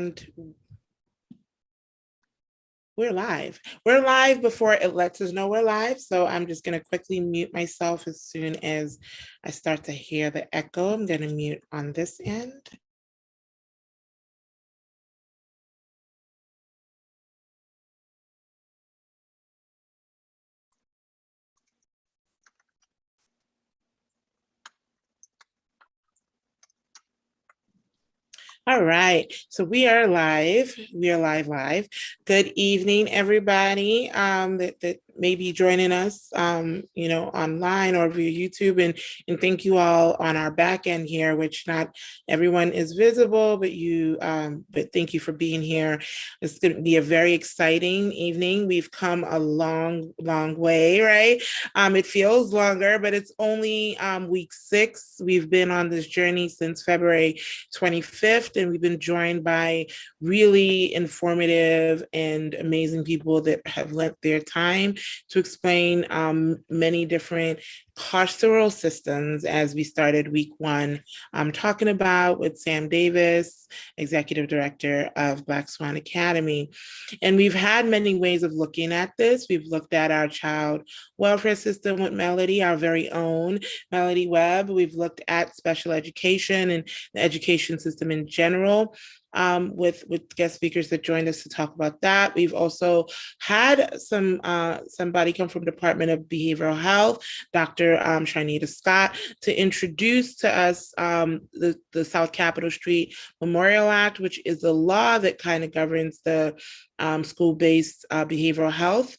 And we're live. We're live before it lets us know we're live. So I'm just going to quickly mute myself as soon as I start to hear the echo. I'm going to mute on this end. All right, so we are live. We are live. Good evening, everybody that may be joining us, online or via YouTube, and thank you all on our back end here, which not everyone is visible, but thank you for being here. It's going to be a very exciting evening. We've come a long way, right? It feels longer, but it's only week 6. We've been on this journey since February 25th. And we've been joined by really informative and amazing people that have lent their time to explain many different carceral systems as we started week 1. I'm talking about with Sam Davis, Executive Director of Black Swan Academy. And we've had many ways of looking at this. We've looked at our child welfare system with Melody, our very own Melody Webb. We've looked at special education and the education system in general. With guest speakers that joined us to talk about that. We've also had somebody come from Department of Behavioral Health, Dr. Sharnita Scott, to introduce to us the South Capitol Street Memorial Act, which is the law that kind of governs the school-based behavioral health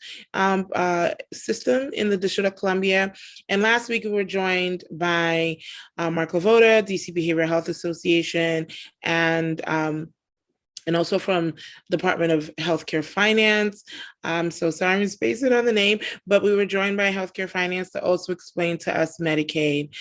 system in the District of Columbia. And last week we were joined by Mark Lavoda, DC Behavioral Health Association, and also from Department of Healthcare Finance. So sorry I'm spacing on the name, but we were joined by Healthcare Finance to also explain to us Medicaid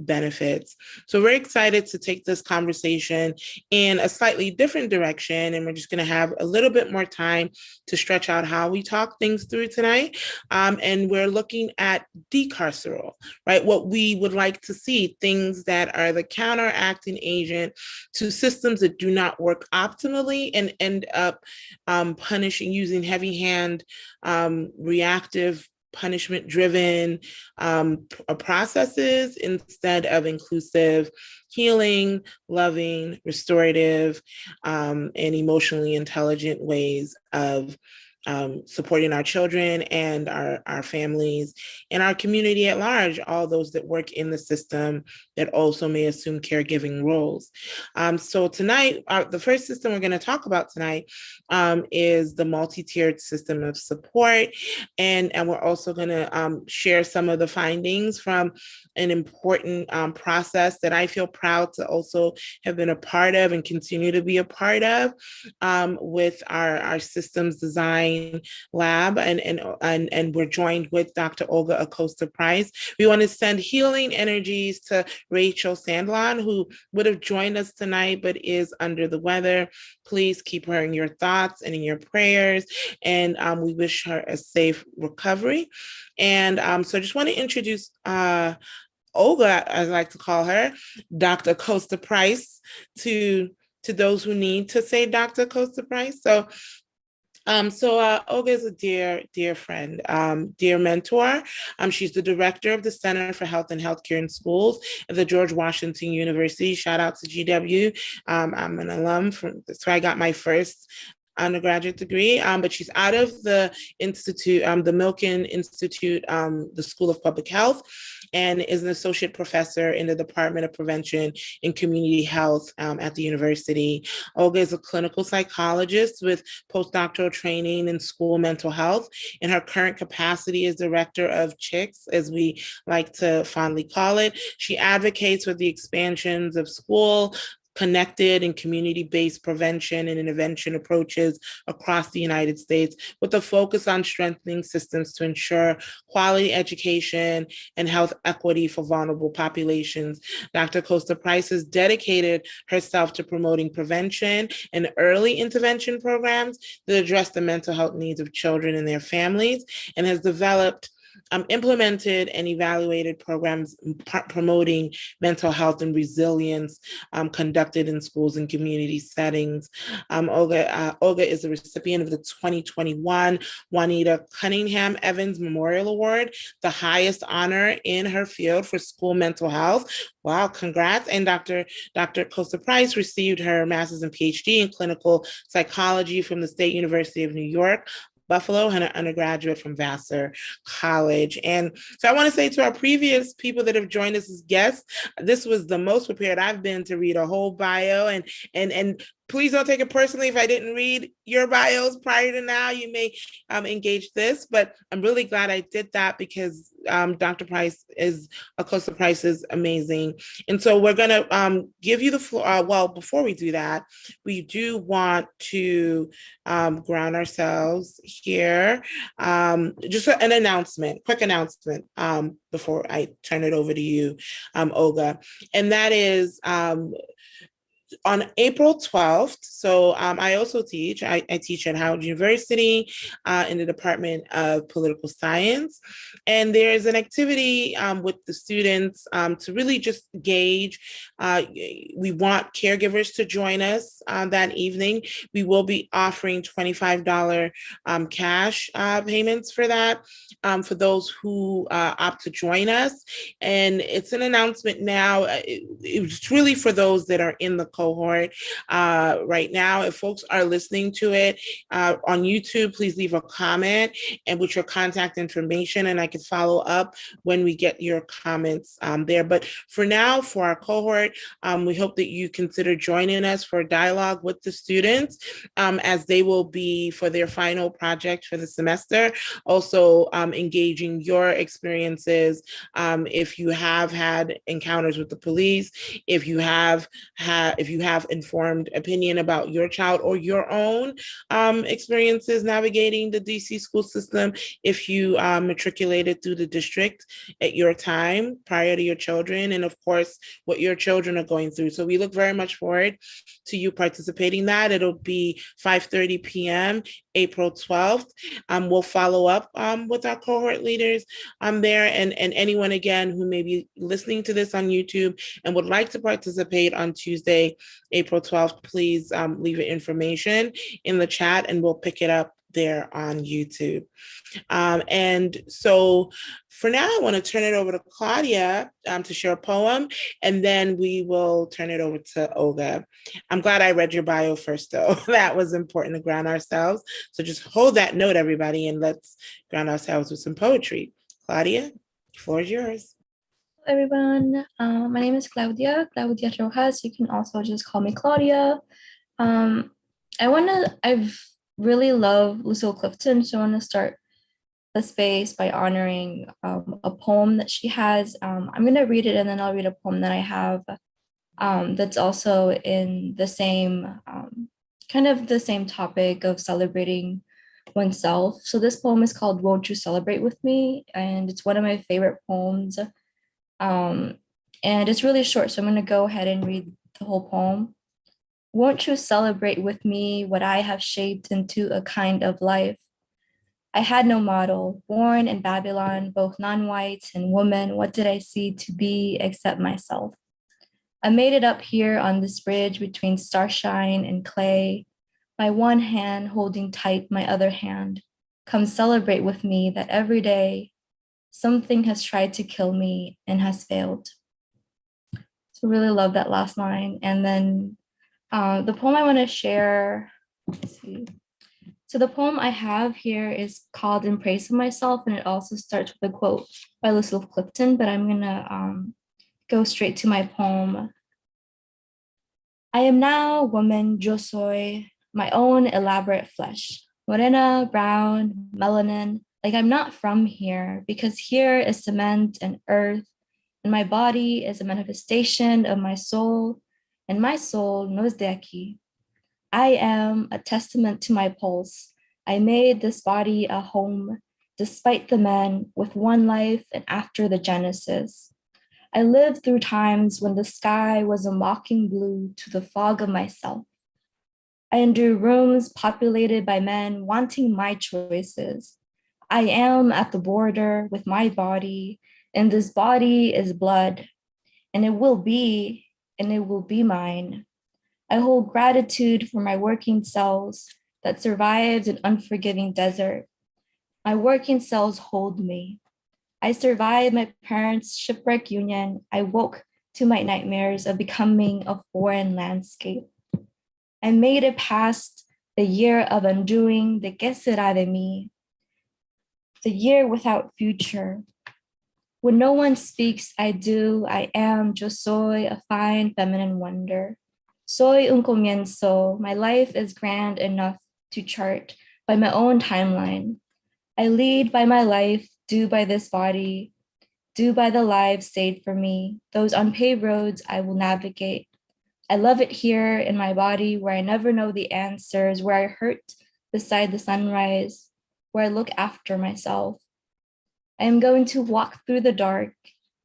benefits. So we're excited to take this conversation in a slightly different direction, and we're just gonna have a little bit more time to stretch out how we talk things through tonight. And we're looking at decarceral, right? What we would like to see, things that are the counteracting agent to systems that do not work optimally and end up punishing using heavy hand, reactive, punishment-driven processes instead of inclusive, healing, loving, restorative, and emotionally intelligent ways of supporting our children and our families and our community at large, all those that work in the system that also may assume caregiving roles. So tonight, the first system we're going to talk about tonight is the multi-tiered system of support. And we're also going to share some of the findings from an important process that I feel proud to also have been a part of and continue to be a part of with our systems design lab, and we're joined with Dr. Olga Acosta-Price. We want to send healing energies to Rachel Sandlon, who would have joined us tonight but is under the weather. Please keep her in your thoughts and in your prayers, and we wish her a safe recovery. And so I just want to introduce Olga, as I like to call her, Dr. Acosta-Price, to those who need to say Dr. Acosta-Price. So Olga is a dear friend, dear mentor. She's the director of the Center for Health and Healthcare in Schools at the George Washington University. Shout out to GW. I'm an alum that's where I got my first undergraduate degree, but she's out of the institute, the Milken Institute, the School of Public Health, and is an associate professor in the Department of Prevention and Community Health at the university. Olga is a clinical psychologist with postdoctoral training in school mental health. In her current capacity as director of CHICS, as we like to fondly call it, she advocates for the expansions of school connected and community-based prevention and intervention approaches across the United States, with a focus on strengthening systems to ensure quality education and health equity for vulnerable populations. Dr. Acosta-Price has dedicated herself to promoting prevention and early intervention programs that address the mental health needs of children and their families, and has developed implemented and evaluated programs promoting mental health and resilience conducted in schools and community settings. Olga is a recipient of the 2021 Juanita Cunningham Evans Memorial Award, the highest honor in her field for school mental health. Wow, congrats. And Dr. Kosa Price received her master's and PhD in clinical psychology from the State University of New York, Buffalo, and an undergraduate from Vassar College. And so I want to say to our previous people that have joined us as guests, this was the most prepared I've been to read a whole bio, and please don't take it personally if I didn't read your bios prior to now. You may engage this, but I'm really glad I did that because Dr. Kosa Price is amazing. And so we're going to give you the floor. Well, before we do that, we do want to ground ourselves here. Just an announcement, quick announcement before I turn it over to you, Olga. And that is on April 12th, so I also teach. I teach at Howard University in the Department of Political Science. And there's an activity with the students to really just gauge. We want caregivers to join us that evening. We will be offering $25 cash payments for that for those who opt to join us. And it's an announcement now. It's really for those that are in the cohort right now. If folks are listening to it on YouTube, please leave a comment and with your contact information, and I can follow up when we get your comments there. But for now, for our cohort, we hope that you consider joining us for a dialogue with the students as they will be for their final project for the semester. Also engaging your experiences if you have had encounters with the police, if you have informed opinion about your child or your own experiences navigating the DC school system, if you matriculated through the district at your time prior to your children, and of course what your children are going through. So we look very much forward to you participating in that. It'll be 5:30 p.m. April 12th. We'll follow up with our cohort leaders there, and anyone again who may be listening to this on YouTube and would like to participate on Tuesday, April 12th, please leave your information in the chat and we'll pick it up there on YouTube. And so for now, I want to turn it over to Claudia to share a poem, and then we will turn it over to Olga. I'm glad I read your bio first, though. That was important to ground ourselves. So just hold that note, everybody, and let's ground ourselves with some poetry. Claudia, the floor is yours. Hello, everyone. My name is Claudia Rojas. You can also just call me Claudia. I've really love Lucille Clifton, so I want to start the space by honoring a poem that she has. I'm going to read it and then I'll read a poem that I have that's also in the same, kind of the same topic of celebrating oneself. So this poem is called Won't You Celebrate With Me? And it's one of my favorite poems. And it's really short, so I'm going to go ahead and read the whole poem. Won't you celebrate with me what I have shaped into a kind of life? I had no model, born in Babylon, both non-white and woman. What did I see to be except myself? I made it up here on this bridge between starshine and clay, my one hand holding tight my other hand. Come celebrate with me that every day something has tried to kill me and has failed. So really love that last line. And then the poem I want to share, let's see. So the poem I have here is called In Praise of Myself, and it also starts with a quote by Lucille Clifton, but I'm gonna go straight to my poem. I am now woman, yo soy, my own elaborate flesh, morena, brown, melanin, like I'm not from here, because here is cement and earth, and my body is a manifestation of my soul, and my soul no es de aquí. I am a testament to my pulse. I made this body a home, despite the men with one life and after the Genesis. I lived through times when the sky was a mocking blue to the fog of myself. I endured rooms populated by men wanting my choices. I am at the border with my body, and this body is blood, and it will be mine. I hold gratitude for my working cells that survived an unforgiving desert. My working cells hold me. I survived my parents' shipwreck union. I woke to my nightmares of becoming a foreign landscape. I made it past the year of undoing the que sera de mí, the year without future. When no one speaks, I do, I am, yo soy, a fine feminine wonder. Soy un comienzo. My life is grand enough to chart by my own timeline. I lead by my life, do by this body, do by the lives saved for me. Those unpaved roads I will navigate. I love it here in my body where I never know the answers, where I hurt beside the sunrise, where I look after myself. I am going to walk through the dark,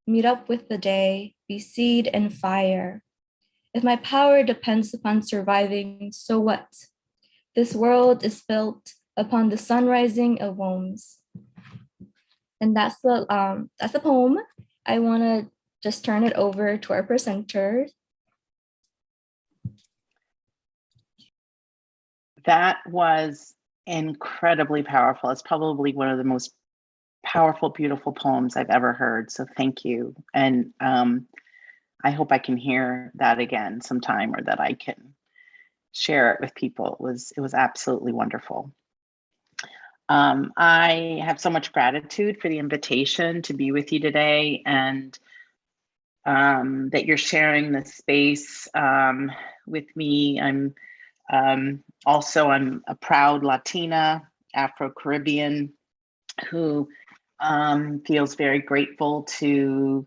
meet up with the day, be seed and fire. If my power depends upon surviving, so what? This world is built upon the sunrising of wombs. And that's the poem. I want to just turn it over to our presenter. That was incredibly powerful. It's probably one of the most powerful, beautiful poems I've ever heard. So thank you. And I hope I can hear that again sometime, or that I can share it with people. It was absolutely wonderful. I have so much gratitude for the invitation to be with you today, and that you're sharing this space with me. I'm a proud Latina, Afro-Caribbean, who feels very grateful to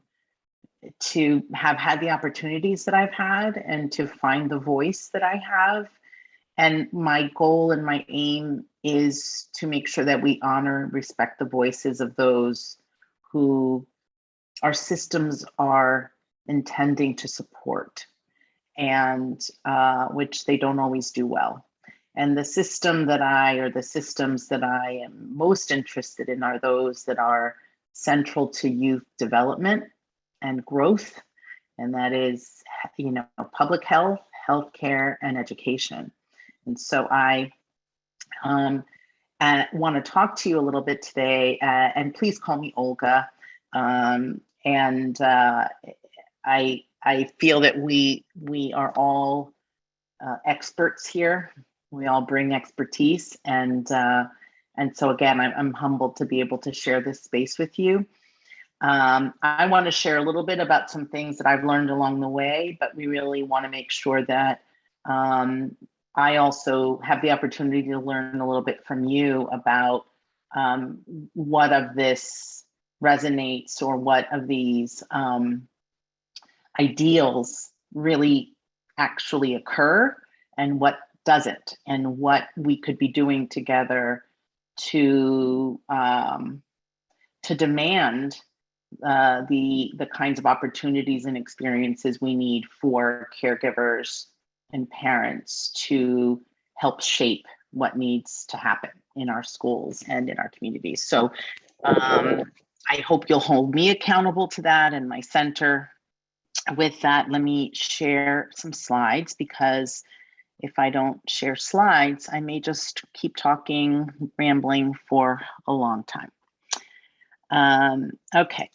have had the opportunities that I've had, and to find the voice that I have. And my goal and my aim is to make sure that we honor and respect the voices of those who our systems are intending to support, and which they don't always do well. And the systems that I am most interested in are those that are central to youth development and growth. And that is, public health, healthcare, and education. And so I want to talk to you a little bit today, and please call me Olga. I feel that we are all experts here. We all bring expertise, and so again, I'm humbled to be able to share this space with you. I want to share a little bit about some things that I've learned along the way, but we really want to make sure that I also have the opportunity to learn a little bit from you about what of this resonates, or what of these ideals really actually occur, and what doesn't, and what we could be doing together to demand the kinds of opportunities and experiences we need for caregivers and parents to help shape what needs to happen in our schools and in our communities. So I hope you'll hold me accountable to that, and my center. With that, let me share some slides, because if I don't share slides, I may just keep talking, rambling for a long time. Okay.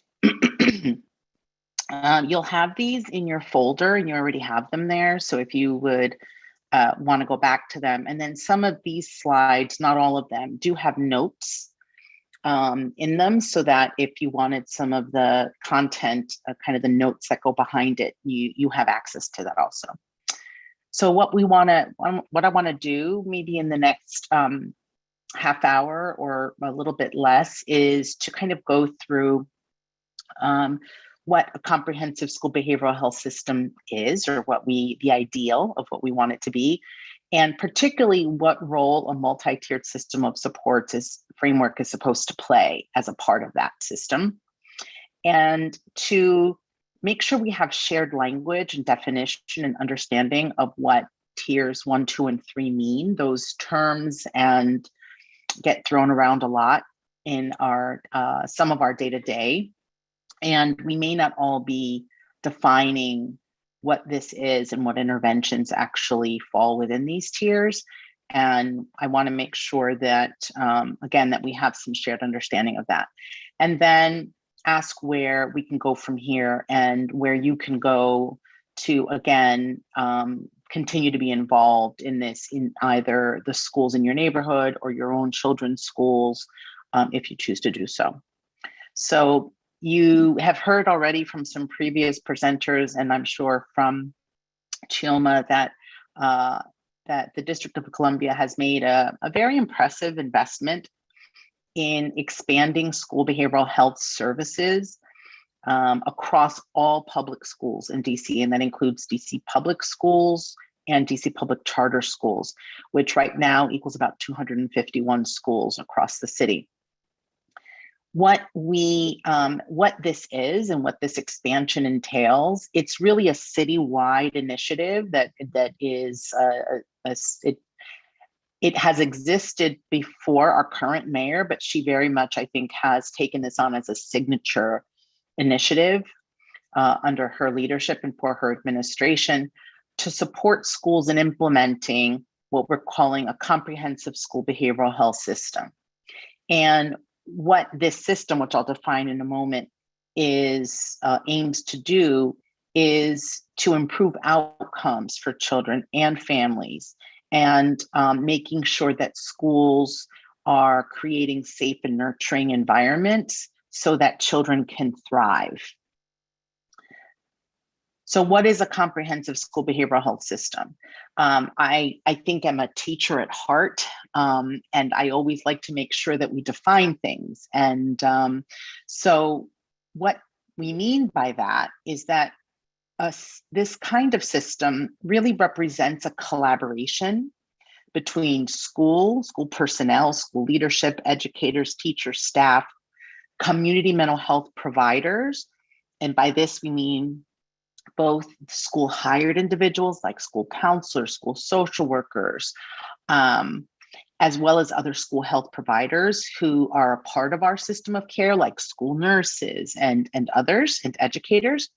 You'll have these in your folder, and you already have them there. So if you would want to go back to them. And then some of these slides, not all of them, do have notes in them, so that if you wanted some of the content, kind of the notes that go behind it, you have access to that also. So what I want to do maybe in the next half hour or a little bit less is to kind of go through what a comprehensive school behavioral health system is, or the ideal of what we want it to be, and particularly what role a multi-tiered system of supports framework is supposed to play as a part of that system, and to make sure we have shared language and definition and understanding of what tiers 1, 2, and 3 mean. Those terms and get thrown around a lot. in our some of our day-to-day, and we may not all be defining what this is and what interventions actually fall within these tiers. And I want to make sure that, again, that we have some shared understanding of that. And then ask where we can go from here and where you can go to, again, continue to be involved in this in either the schools in your neighborhood or your own children's schools, if you choose to do so. So you have heard already from some previous presenters, and I'm sure from Chioma, that that the District of Columbia has made a very impressive investment in expanding school behavioral health services across all public schools in DC, and that includes DC public schools and DC public charter schools, which right now equals about 251 schools across the city. What this is and what this expansion entails, it's really a citywide initiative that is it has existed before our current mayor, but she very much, I think, has taken this on as a signature initiative under her leadership and for her administration to support schools in implementing what we're calling a comprehensive school behavioral health system. And what this system, which I'll define in a moment, is aims to do is to improve outcomes for children and families, and making sure that schools are creating safe and nurturing environments so that children can thrive. So what is a comprehensive school behavioral health system? I think I'm a teacher at heart, and I always like to make sure that we define things. And so what we mean by that is that this kind of system really represents a collaboration between school personnel, school leadership, educators, teachers, staff, community mental health providers. And by this, we mean both school hired individuals like school counselors, school social workers, as well as other school health providers who are a part of our system of care, like school nurses and others, and educators,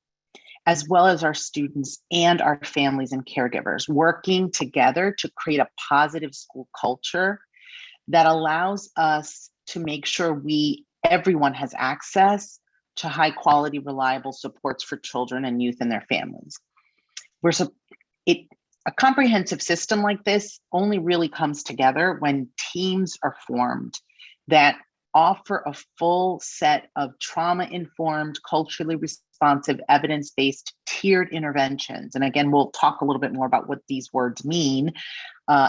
as well as our students and our families and caregivers, working together to create a positive school culture that allows us to make sure everyone has access to high quality, reliable supports for children and youth and their families. A comprehensive system like this only really comes together when teams are formed that offer a full set of trauma-informed, culturally responsive, evidence-based tiered interventions. And again, we'll talk a little bit more about what these words mean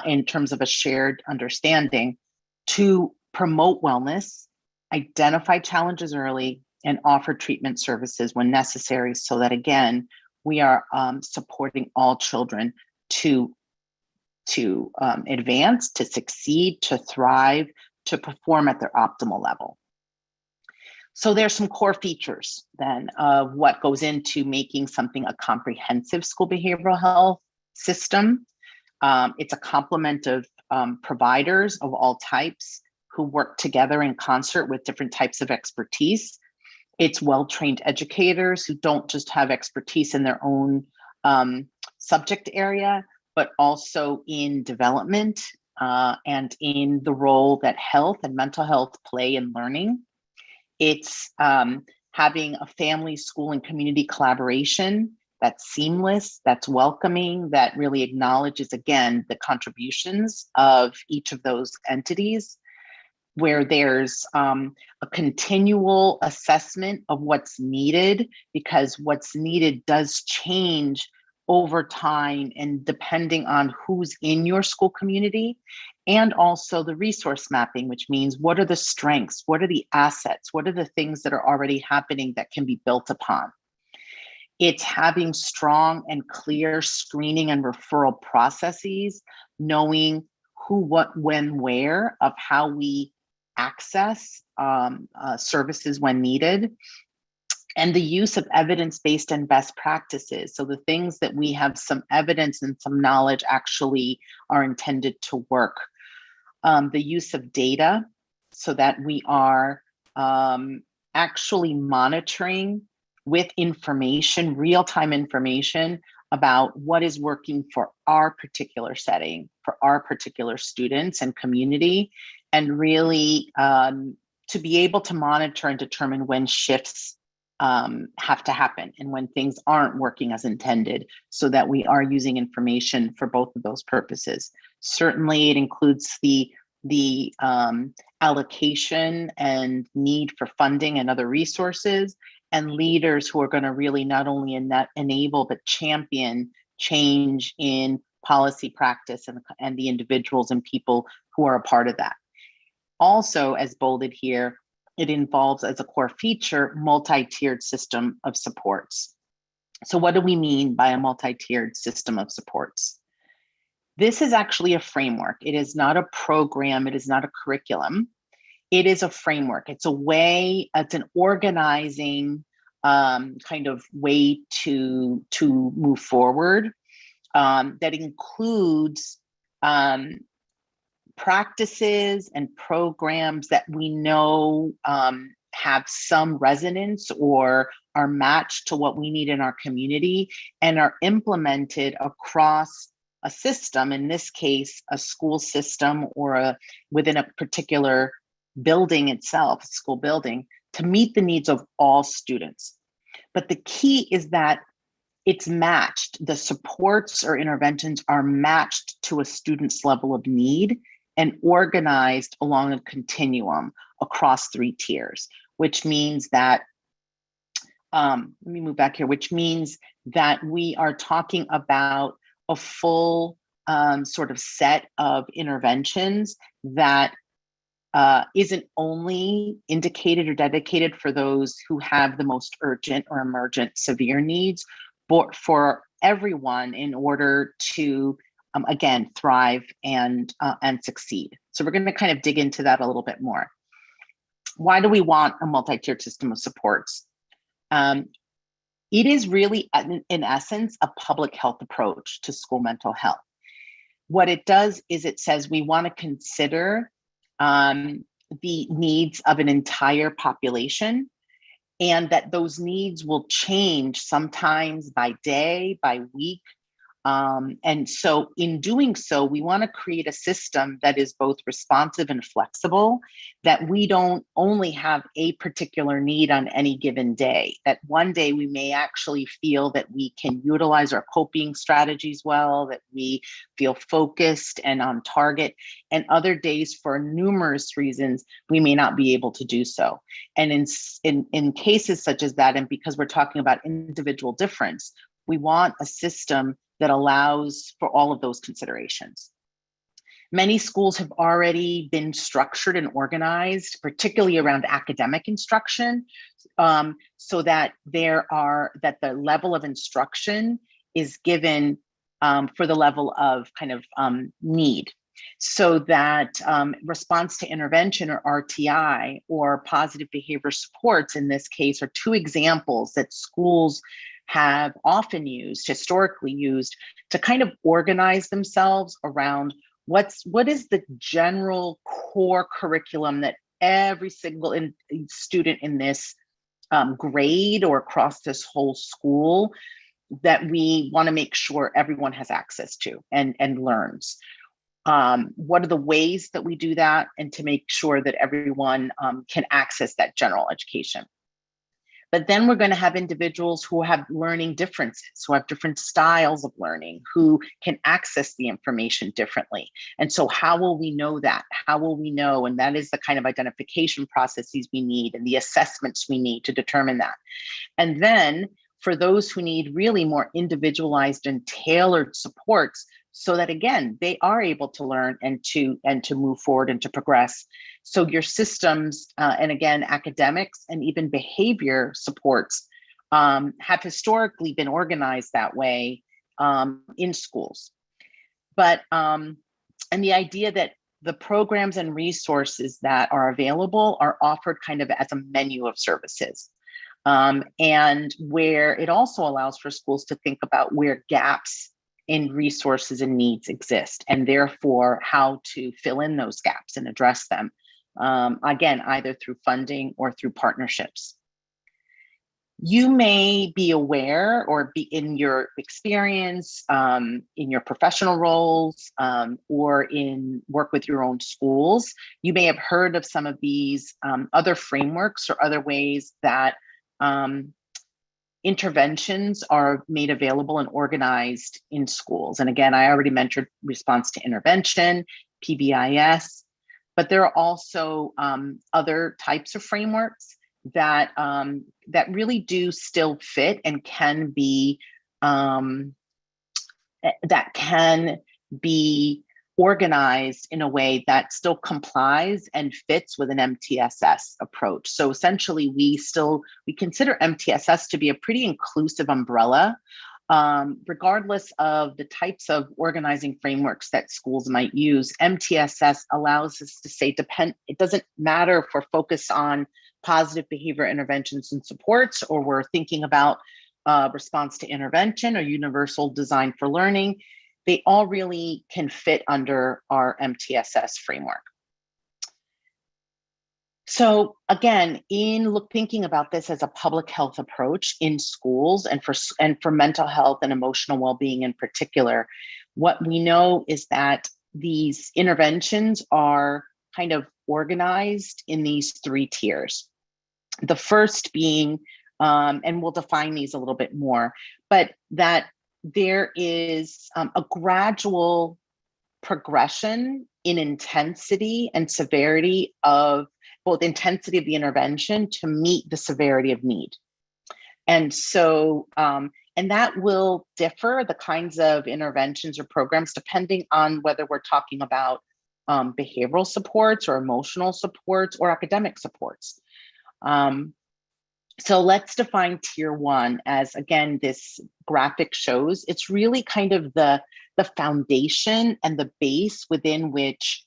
in terms of a shared understanding to promote wellness, identify challenges early, and offer treatment services when necessary, so that, again, we are supporting all children to advance, to succeed, to thrive, to perform at their optimal level. So there's some core features then of what goes into making something a comprehensive school behavioral health system. It's a complement of providers of all types who work together in concert with different types of expertise. It's well-trained educators who don't just have expertise in their own subject area, but also in development and in the role that health and mental health play in learning. It's having a family, school, and community collaboration that's seamless, that's welcoming, that really acknowledges, again, the contributions of each of those entities, where there's a continual assessment of what's needed, because what's needed does change over time and depending on who's in your school community, and also the resource mapping, which means what are the strengths, what are the assets, what are the things that are already happening that can be built upon. It's having strong and clear screening and referral processes, knowing who, what, when, where of how we access services when needed, and the use of evidence-based and best practices. So the things that we have some evidence and some knowledge actually are intended to work. The use of data, so that we are actually monitoring with information, real-time information about what is working for our particular setting, for our particular students and community, and really to be able to monitor and determine when shifts have to happen and when things aren't working as intended, so that we are using information for both of those purposes. Certainly, it includes the allocation and need for funding and other resources, and leaders who are going to really not only enable but champion change in policy practice and the individuals and people who are a part of that. Also, as bolded here, it involves as a core feature multi-tiered system of supports. So what do we mean by a multi-tiered system of supports? This is actually a framework. It is not a program. It is not a curriculum. It is a framework. It's a way, it's an organizing kind of way to move forward that includes practices and programs that we know have some resonance or are matched to what we need in our community and are implemented across a system, in this case, a school system or within a particular building itself, school building, to meet the needs of all students. But the key is that it's matched. The supports or interventions are matched to a student's level of need and organized along a continuum across 3 tiers, which means that, let me move back here, which means that we are talking about a full sort of set of interventions that isn't only indicated or dedicated for those who have the most urgent or emergent severe needs, but for everyone in order to, again, thrive and succeed. So we're going to kind of dig into that a little bit more. Why do we want a multi-tiered system of supports? It is really, in essence, a public health approach to school mental health. What it does is it says we want to consider the needs of an entire population, and that those needs will change sometimes by day, by week. And so in doing so, we want to create a system that is both responsive and flexible, that we don't only have a particular need on any given day, that one day we may actually feel that we can utilize our coping strategies well, that we feel focused and on target, and other days for numerous reasons, we may not be able to do so. And in cases such as that, and because we're talking about individual difference, we want a system that allows for all of those considerations. Many schools have already been structured and organized, particularly around academic instruction, so that the level of instruction is given for the level of kind of need. So that response to intervention, or RTI, or positive behavior supports in this case, are 2 examples that schools have often used, historically used, to kind of organize themselves around what is the general core curriculum that every single student in this grade or across this whole school, that we want to make sure everyone has access to and learns. What are the ways that we do that, and to make sure that everyone can access that general education. But then we're going to have individuals who have learning differences, who have different styles of learning, who can access the information differently. And so how will we know that? How will we know? And that is the kind of identification processes we need and the assessments we need to determine that. And then for those who need really more individualized and tailored supports, so that again, they are able to learn and to move forward and to progress. So your systems, and again, academics and even behavior supports have historically been organized that way in schools. But, and the idea that the programs and resources that are available are offered kind of as a menu of services. And where it also allows for schools to think about where gaps in resources and needs exist, and therefore how to fill in those gaps and address them again, either through funding or through partnerships. You may be aware or be in your experience, in your professional roles, or in work with your own schools, you may have heard of some of these other frameworks or other ways that interventions are made available and organized in schools. And again, I already mentioned response to intervention, PBIS, but there are also other types of frameworks that that really do still fit and can be organized in a way that still complies and fits with an MTSS approach. So essentially, we consider MTSS to be a pretty inclusive umbrella, regardless of the types of organizing frameworks that schools might use. MTSS allows us to say, it doesn't matter if we're focused on positive behavior interventions and supports, or we're thinking about response to intervention or universal design for learning. They all really can fit under our MTSS framework. So again, thinking about this as a public health approach in schools and for mental health and emotional well-being in particular, what we know is that these interventions are kind of organized in these 3 tiers. The first being, and we'll define these a little bit more, but that there is a gradual progression in intensity and severity of both intensity of the intervention to meet the severity of need. And so, and that will differ, the kinds of interventions or programs, depending on whether we're talking about behavioral supports or emotional supports or academic supports. So let's define tier 1 as, again, this graphic shows, it's really kind of the foundation and the base within which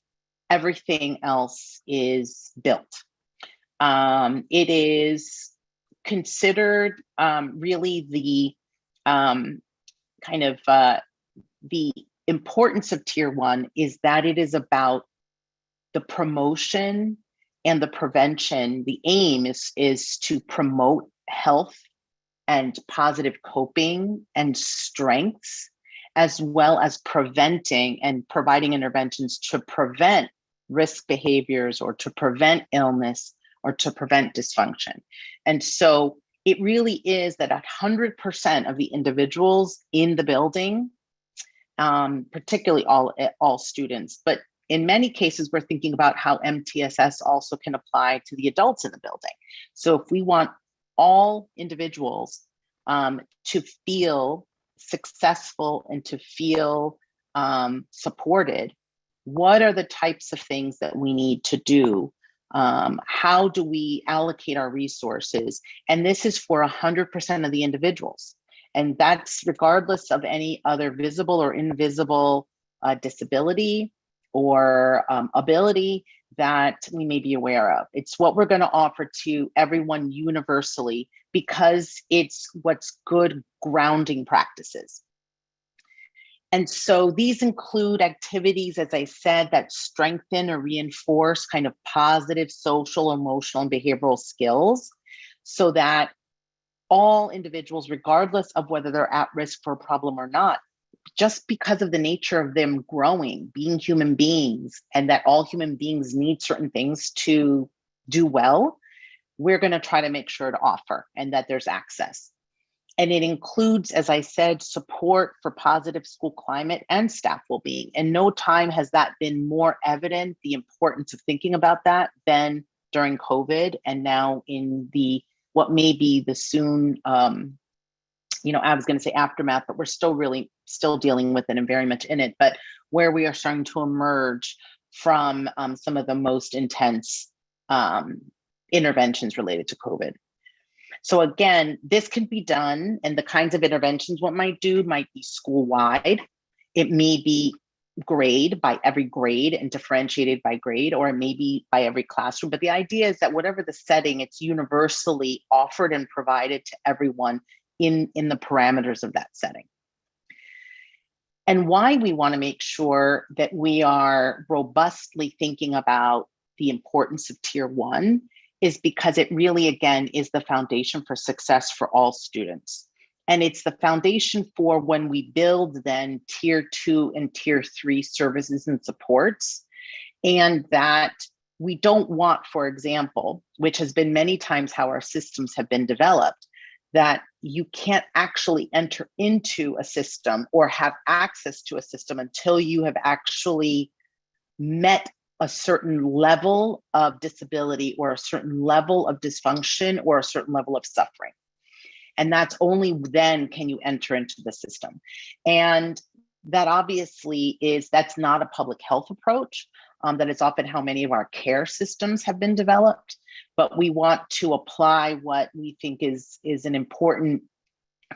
everything else is built. It is considered really the the importance of tier 1 is that it is about the promotion and the prevention. The aim is to promote health and positive coping and strengths, as well as preventing and providing interventions to prevent risk behaviors or to prevent illness or to prevent dysfunction. And so it really is that 100% of the individuals in the building, particularly all students, but in many cases, we're thinking about how MTSS also can apply to the adults in the building. So if we want all individuals to feel successful and to feel supported, what are the types of things that we need to do? How do we allocate our resources? And this is for 100% of the individuals. And that's regardless of any other visible or invisible disability or ability that we may be aware of. It's what we're going to offer to everyone universally because it's what's good grounding practices. And so these include activities, as I said, that strengthen or reinforce kind of positive social, emotional, and behavioral skills so that all individuals, regardless of whether they're at risk for a problem or not, just because of the nature of them growing, being human beings, and that all human beings need certain things to do well, we're going to try to make sure to offer and that there's access. And it includes, as I said, support for positive school climate and staff well-being. And no time has that been more evident, the importance of thinking about that, than during COVID and now in what may be the soon, I was going to say aftermath, but we're still dealing with it and very much in it, but where we are starting to emerge from some of the most intense interventions related to COVID. So again, this can be done, and the kinds of interventions one might do might be school-wide. It may be by every grade and differentiated by grade, or it may be by every classroom. But the idea is that whatever the setting, it's universally offered and provided to everyone in the parameters of that setting. And why we want to make sure that we are robustly thinking about the importance of tier one is because it really, again, is the foundation for success for all students. And it's the foundation for when we build then tier two and tier three services and supports. And that we don't want, for example, which has been many times how our systems have been developed, that you can't actually enter into a system or have access to a system until you have actually met a certain level of disability or a certain level of dysfunction or a certain level of suffering. And that's only then can you enter into the system. And that obviously that's not a public health approach. That is often how many of our care systems have been developed, but we want to apply what we think is an important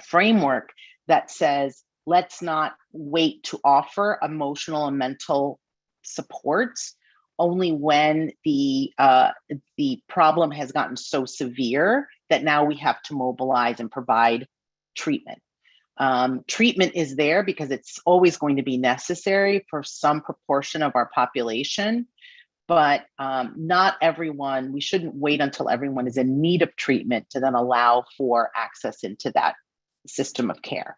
framework that says, let's not wait to offer emotional and mental supports only when the problem has gotten so severe that now we have to mobilize and provide treatment. Treatment is there because it's always going to be necessary for some proportion of our population, but not everyone. We shouldn't wait until everyone is in need of treatment to then allow for access into that system of care.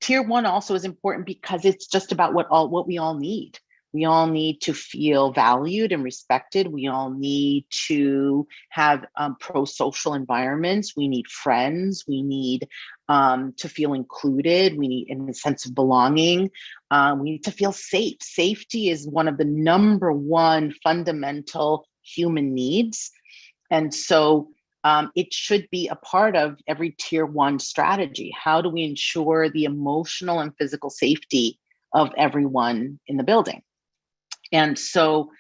Tier one also is important because it's just about what we all need. We all need to feel valued and respected. We all need to have pro-social environments. We need friends. We need to feel included. We need a sense of belonging. We need to feel safe. Safety is one of the number one fundamental human needs. And so it should be a part of every tier one strategy. How do we ensure the emotional and physical safety of everyone in the building? And so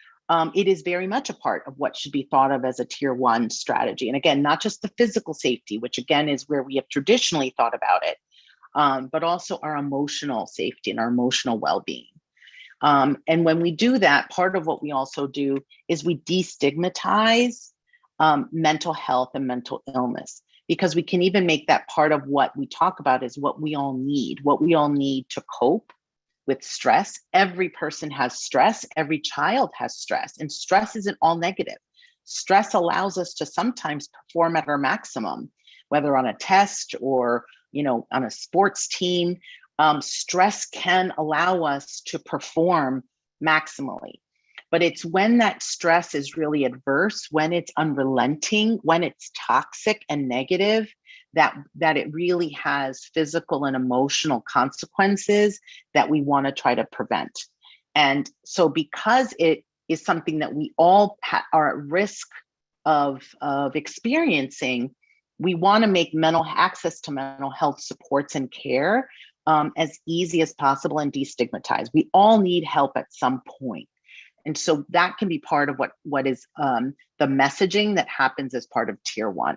it is very much a part of what should be thought of as a tier one strategy. And again, not just the physical safety, which again is where we have traditionally thought about it, but also our emotional safety and our emotional well-being. And when we do that, part of what we also do is we destigmatize mental health and mental illness, because we can even make that part of what we talk about is what we all need to cope with stress. Every person has stress, every child has stress, and stress isn't all negative. Stress allows us to sometimes perform at our maximum, whether on a test or, on a sports team. Stress can allow us to perform maximally. But it's when that stress is really adverse, when it's unrelenting, when it's toxic and negative, that it really has physical and emotional consequences that we want to try to prevent. And so because it is something that we all are at risk of experiencing, we want to make access to mental health supports and care as easy as possible and destigmatize. We all need help at some point. And so that can be part of what is the messaging that happens as part of tier one.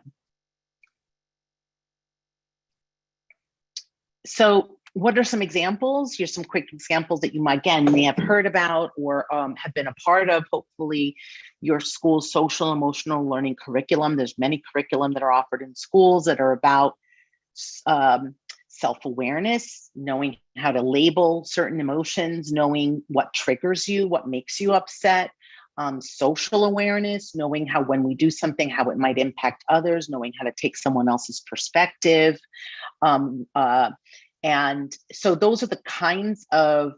So what are some examples? Here's some quick examples that you may have heard about or have been a part of, hopefully, your school's social emotional learning curriculum. There's many curriculum that are offered in schools that are about self-awareness, knowing how to label certain emotions, knowing what triggers you, what makes you upset, social awareness, knowing how when we do something, how it might impact others, knowing how to take someone else's perspective. And so those are the kinds of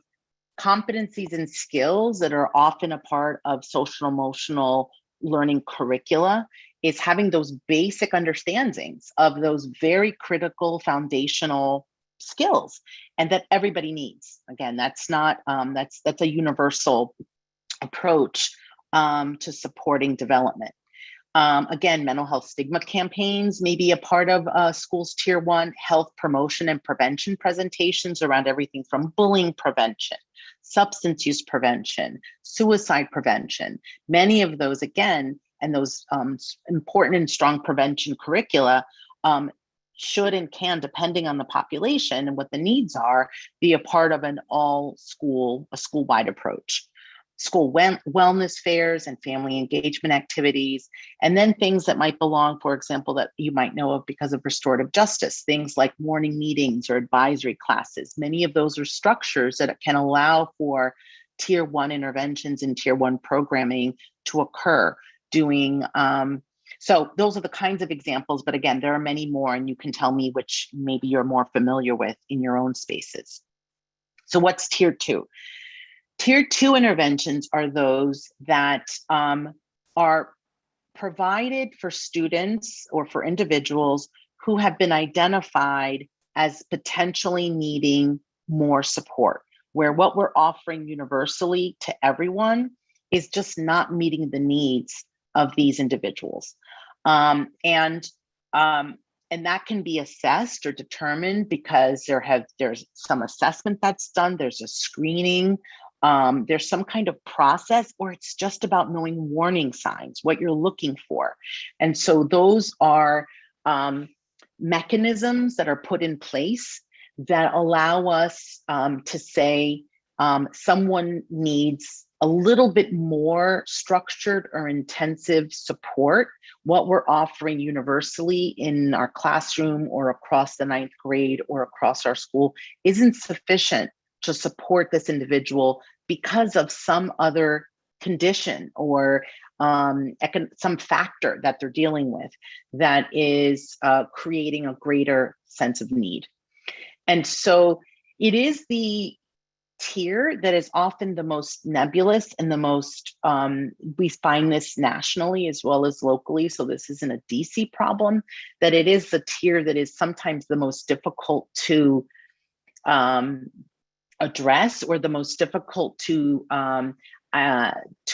competencies and skills that are often a part of social emotional learning curricula, is having those basic understandings of those very critical foundational skills, and that everybody needs. Again, that's not that's a universal approach to supporting development. Again, mental health stigma campaigns may be a part of schools tier one, health promotion and prevention presentations around everything from bullying prevention, substance use prevention, suicide prevention. Many of those, again, and those important and strong prevention curricula should and can, depending on the population and what the needs are, be a part of a school-wide approach. School wellness fairs and family engagement activities, and then things that might belong, for example, that you might know of because of restorative justice, things like morning meetings or advisory classes. Many of those are structures that can allow for tier 1 interventions and tier 1 programming to occur. So those are the kinds of examples, but again, there are many more, and you can tell me which maybe you're more familiar with in your own spaces. So what's tier 2? Tier 2 interventions are those that are provided for students or for individuals who have been identified as potentially needing more support, where what we're offering universally to everyone is just not meeting the needs of these individuals. And that can be assessed or determined because there's some assessment that's done, there's a screening, there's some kind of process, or it's just about knowing warning signs, what you're looking for. And so those are mechanisms that are put in place that allow us to say someone needs a little bit more structured or intensive support. What we're offering universally in our classroom or across the 9th grade or across our school isn't sufficient to support this individual because of some other condition or some factor that they're dealing with that is creating a greater sense of need. And so it is the tier that is often the most nebulous and the most, we find this nationally as well as locally, so this isn't a DC problem, that it is the tier that is sometimes the most difficult to address or the most difficult to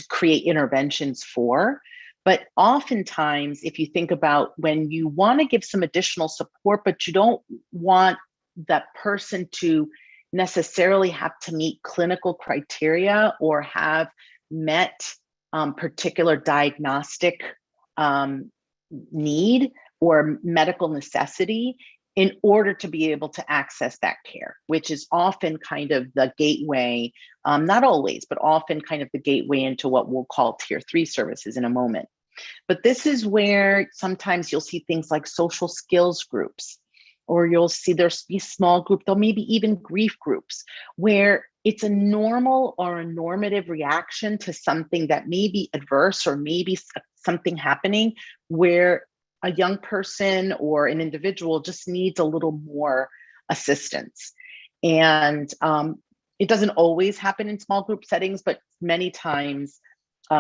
create interventions for. But oftentimes, if you think about when you want to give some additional support, but you don't want that person to necessarily have to meet clinical criteria or have met particular diagnostic need or medical necessity in order to be able to access that care, which is often kind of the gateway, not always, but often kind of the gateway into what we'll call tier 3 services in a moment. But this is where sometimes you'll see things like social skills groups, or you'll see there's be small group, there may be even grief groups, where it's a normal or a normative reaction to something that may be adverse or maybe something happening where a young person or an individual just needs a little more assistance. And it doesn't always happen in small group settings, but many times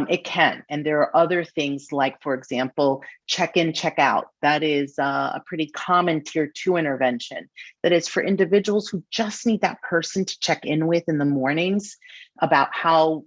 it can. And there are other things like, for example, check-in, check-out. That is a pretty common tier 2 intervention that is for individuals who just need that person to check in with in the mornings about how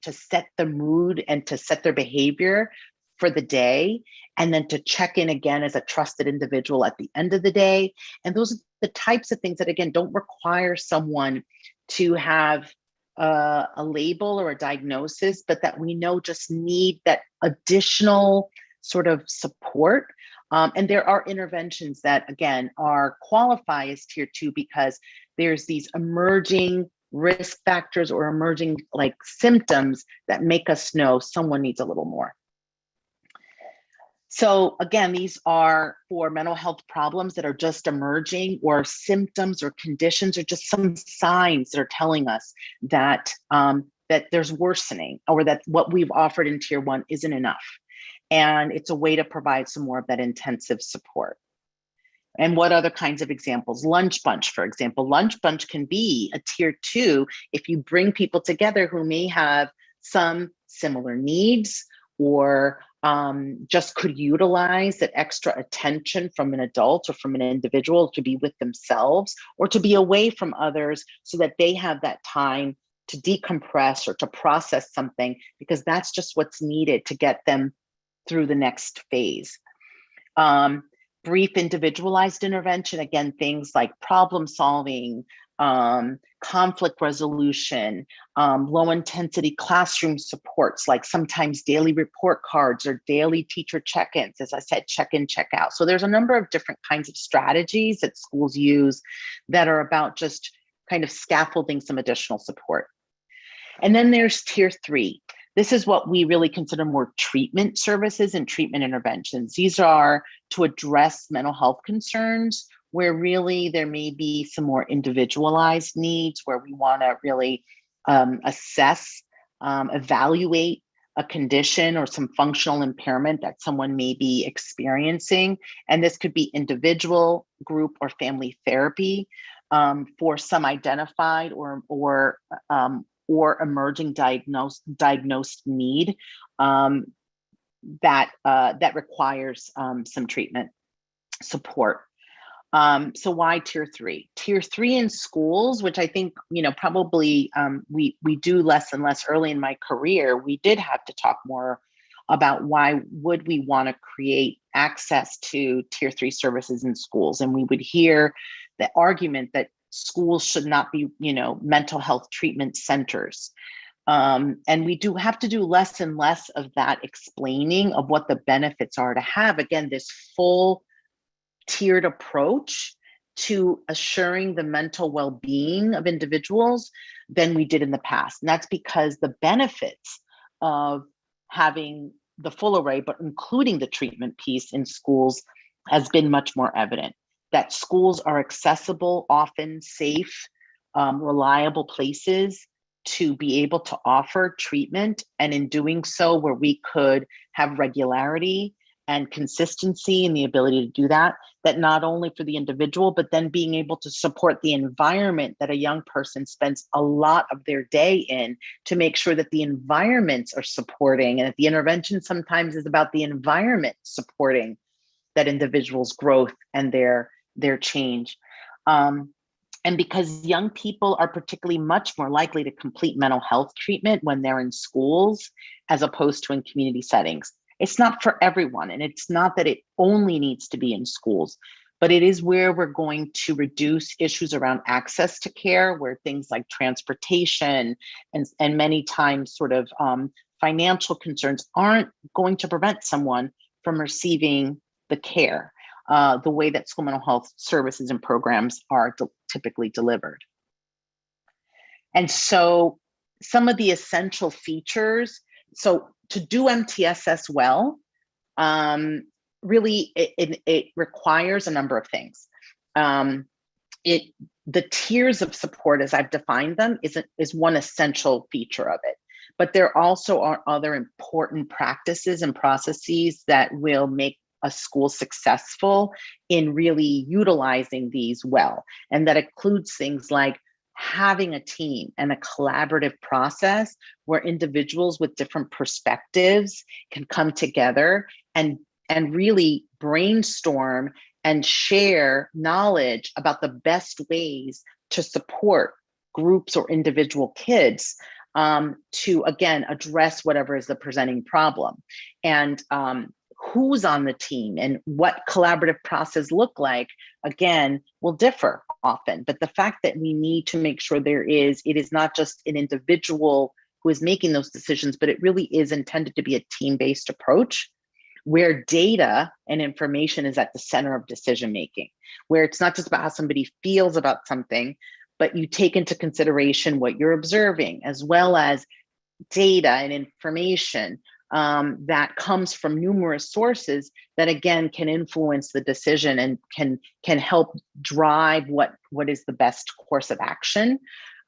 to set the mood and to set their behavior for the day, and then to check in again as a trusted individual at the end of the day. And those are the types of things that, again, don't require someone to have a label or a diagnosis, but that we know just need that additional sort of support. And there are interventions that, again, qualify as tier 2 because there's these emerging risk factors or emerging like symptoms that make us know someone needs a little more. So again, these are for mental health problems that are just emerging, or symptoms or conditions, or just some signs that are telling us that that there's worsening, or that what we've offered in tier 1 isn't enough. And it's a way to provide some more of that intensive support. And what other kinds of examples? Lunch Bunch, for example. Lunch Bunch can be a tier 2 if you bring people together who may have some similar needs, or just could utilize that extra attention from an adult or from an individual to be with themselves or to be away from others, so that they have that time to decompress or to process something, because that's just what's needed to get them through the next phase. Brief individualized intervention, again, things like problem solving, conflict resolution, low intensity classroom supports, like sometimes daily report cards or daily teacher check-ins, as I said, check-in, check-out. So there's a number of different kinds of strategies that schools use that are about just kind of scaffolding some additional support. And then there's tier 3. This is what we really consider more treatment services and treatment interventions. These are to address mental health concerns where really there may be some more individualized needs, where we want to really assess, evaluate a condition or some functional impairment that someone may be experiencing. And this could be individual, group, or family therapy for some identified or emerging diagnosed need that requires some treatment support. So why tier 3? Tier 3 in schools, which I think, probably we do less and less early in my career, we did have to talk more about why would we want to create access to tier 3 services in schools. And we would hear the argument that schools should not be, mental health treatment centers. And we do have to do less and less of that explaining of what the benefits are to have, again, this full tiered approach to assuring the mental well-being of individuals than we did in the past. And that's because the benefits of having the full array, but including the treatment piece in schools, has been much more evident. That schools are accessible, often safe, reliable places to be able to offer treatment. And in doing so, where we could have regularity and consistency and the ability to do that not only for the individual, but then being able to support the environment that a young person spends a lot of their day in, to make sure that the environments are supporting, and that the intervention sometimes is about the environment supporting that individual's growth and their change. And because young people are particularly much more likely to complete mental health treatment when they're in schools as opposed to in community settings. It's not for everyone, and it's not that it only needs to be in schools, but it is where we're going to reduce issues around access to care, where things like transportation and many times sort of financial concerns aren't going to prevent someone from receiving the care the way that school mental health services and programs are typically delivered. And so some of the essential features, so to do MTSS well, really it requires a number of things. The tiers of support, as I've defined them, is one essential feature of it. But there also are other important practices and processes that will make a school successful in really utilizing these well. And that includes things like having a team and a collaborative process where individuals with different perspectives can come together and really brainstorm and share knowledge about the best ways to support groups or individual kids to, again, address whatever is the presenting problem. And who's on the team and what collaborative process look like, again, will differ often. But the fact that we need to make sure it is not just an individual who is making those decisions, but it really is intended to be a team-based approach where data and information is at the center of decision-making, where it's not just about how somebody feels about something, but you take into consideration what you're observing, as well as data and information that comes from numerous sources that, again, can influence the decision and can help drive what is the best course of action.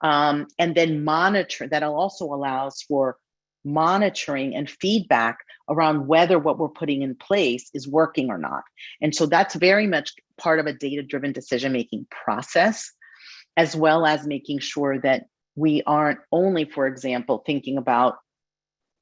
And then monitor, that also allows for monitoring and feedback around whether what we're putting in place is working or not. And so that's very much part of a data-driven decision-making process, as well as making sure that we aren't only, for example, thinking about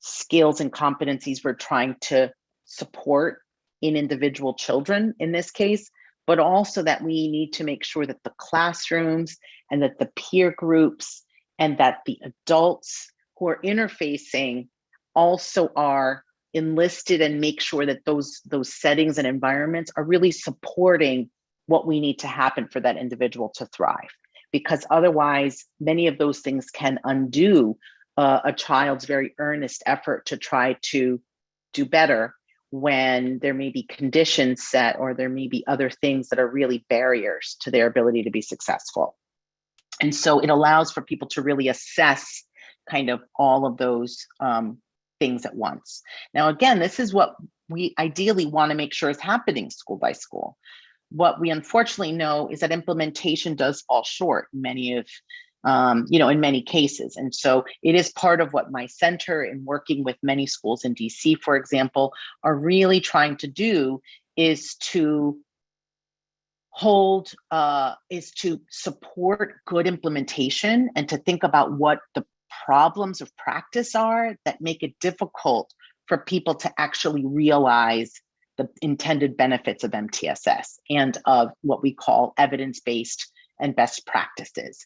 skills and competencies we're trying to support in individual children in this case, but also that we need to make sure that the classrooms and that the peer groups and that the adults who are interfacing also are enlisted and make sure that those settings and environments are really supporting what we need to happen for that individual to thrive. Because otherwise, many of those things can undo a child's very earnest effort to try to do better when there may be conditions set or there may be other things that are really barriers to their ability to be successful. And so it allows for people to really assess kind of all of those things at once. Now, again, this is what we ideally want to make sure is happening school by school. What we unfortunately know is that implementation does fall short in many of in many cases. And so it is part of what my center, in working with many schools in DC, for example, are really trying to do, is to support good implementation and to think about what the problems of practice are that make it difficult for people to actually realize the intended benefits of MTSS and of what we call evidence-based and best practices.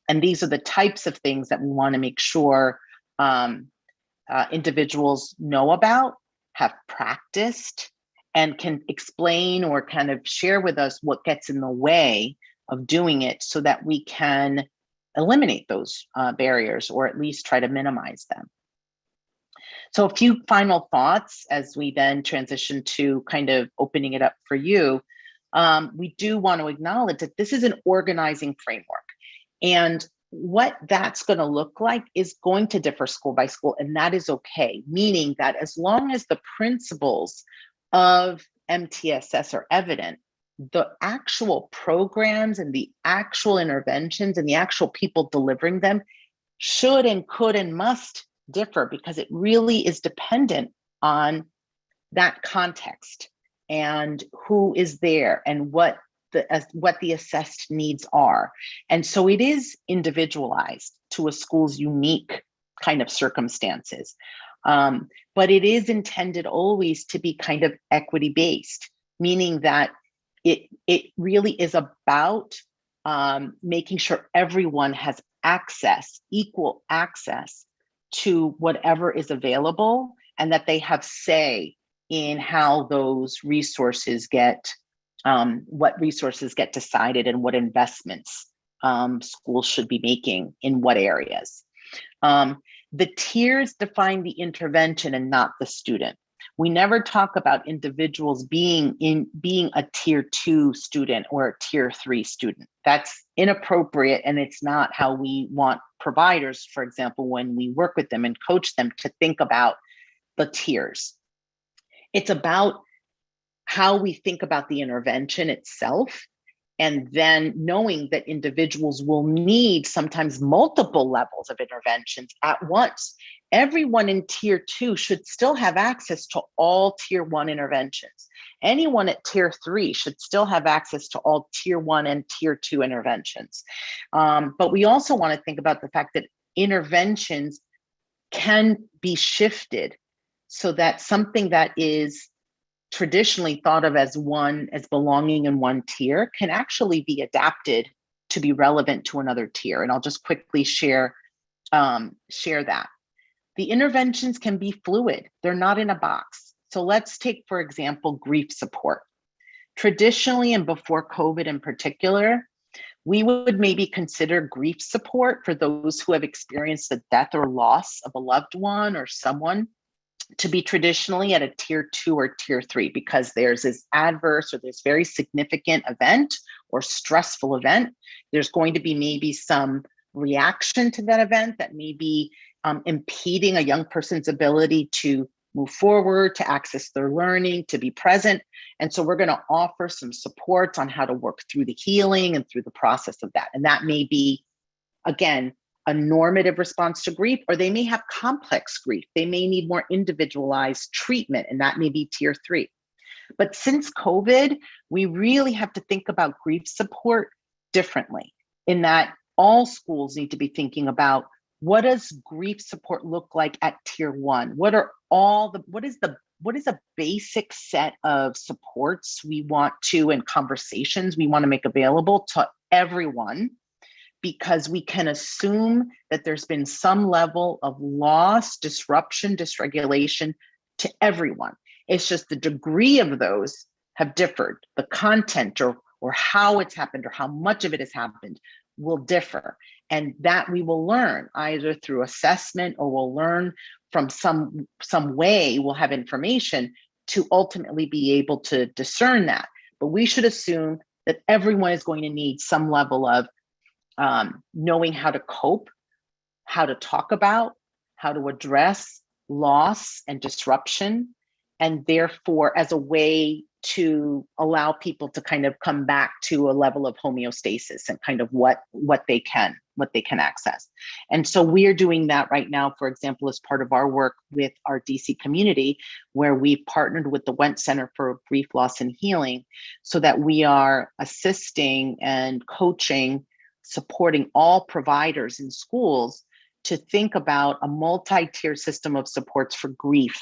And these are the types of things that we want to make sure individuals know about, have practiced, and can explain or kind of share with us what gets in the way of doing it, so that we can eliminate those barriers, or at least try to minimize them. So a few final thoughts as we then transition to kind of opening it up for you. We do want to acknowledge that this is an organizing framework, and what that's going to look like is going to differ school by school, and that is okay, meaning that as long as the principles of MTSS are evident, the actual programs and the actual interventions and the actual people delivering them should and could and must differ, because it really is dependent on that context and who is there and what the assessed needs are. And so it is individualized to a school's unique kind of circumstances. But it is intended always to be kind of equity-based, meaning that it really is about making sure everyone has access, equal access to whatever is available, and that they have say in how those resources what resources get decided and what investments schools should be making in what areas. The tiers define the intervention and not the student. We never talk about individuals being a tier 2 student or a tier 3 student. That's inappropriate, and it's not how we want providers, for example, when we work with them and coach them, to think about the tiers. It's about how we think about the intervention itself, and then knowing that individuals will need sometimes multiple levels of interventions at once. Everyone in tier 2 should still have access to all tier 1 interventions. Anyone at tier 3 should still have access to all tier 1 and tier 2 interventions. But we also want to think about the fact that interventions can be shifted so that something that is traditionally thought of as belonging in one tier can actually be adapted to be relevant to another tier. And I'll just quickly share that. The interventions can be fluid. They're not in a box. So let's take, for example, grief support. Traditionally, and before COVID in particular, we would maybe consider grief support for those who have experienced the death or loss of a loved one or someone to be traditionally at a tier 2 or tier 3, because there's this adverse or this very significant event or stressful event. There's going to be maybe some reaction to that event that may be impeding a young person's ability to move forward, to access their learning, to be present. And so we're going to offer some support on how to work through the healing and through the process of that. And that may be, again, a normative response to grief, or they may have complex grief. They may need more individualized treatment, and that may be tier 3. But since COVID, we really have to think about grief support differently, in that all schools need to be thinking about, what does grief support look like at tier 1? What is a basic set of supports we want to, and conversations we want to make available to everyone? Because we can assume that there's been some level of loss, disruption, dysregulation to everyone. It's just the degree of those have differed. The content or how it's happened or how much of it has happened will differ. And that we will learn either through assessment, or we'll learn from some way we'll have information to ultimately be able to discern that. But we should assume that everyone is going to need some level of knowing how to cope, how to talk about, how to address loss and disruption, and therefore as a way to allow people to kind of come back to a level of homeostasis and kind of what they can access. And so we're doing that right now, for example, as part of our work with our DC community, where we partnered with the Wentz Center for Grief, Loss, and Healing, so that we are assisting and coaching, supporting all providers in schools to think about a multi-tier system of supports for grief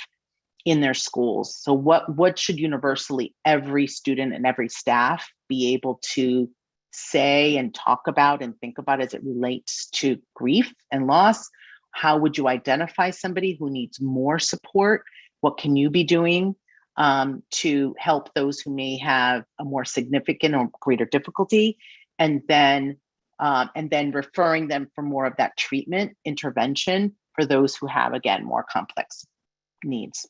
in their schools. So what should universally every student and every staff be able to say and talk about and think about as it relates to grief and loss? How would you identify somebody who needs more support? What can you be doing to help those who may have a more significant or greater difficulty? And then referring them for more of that treatment intervention for those who have, again, more complex needs.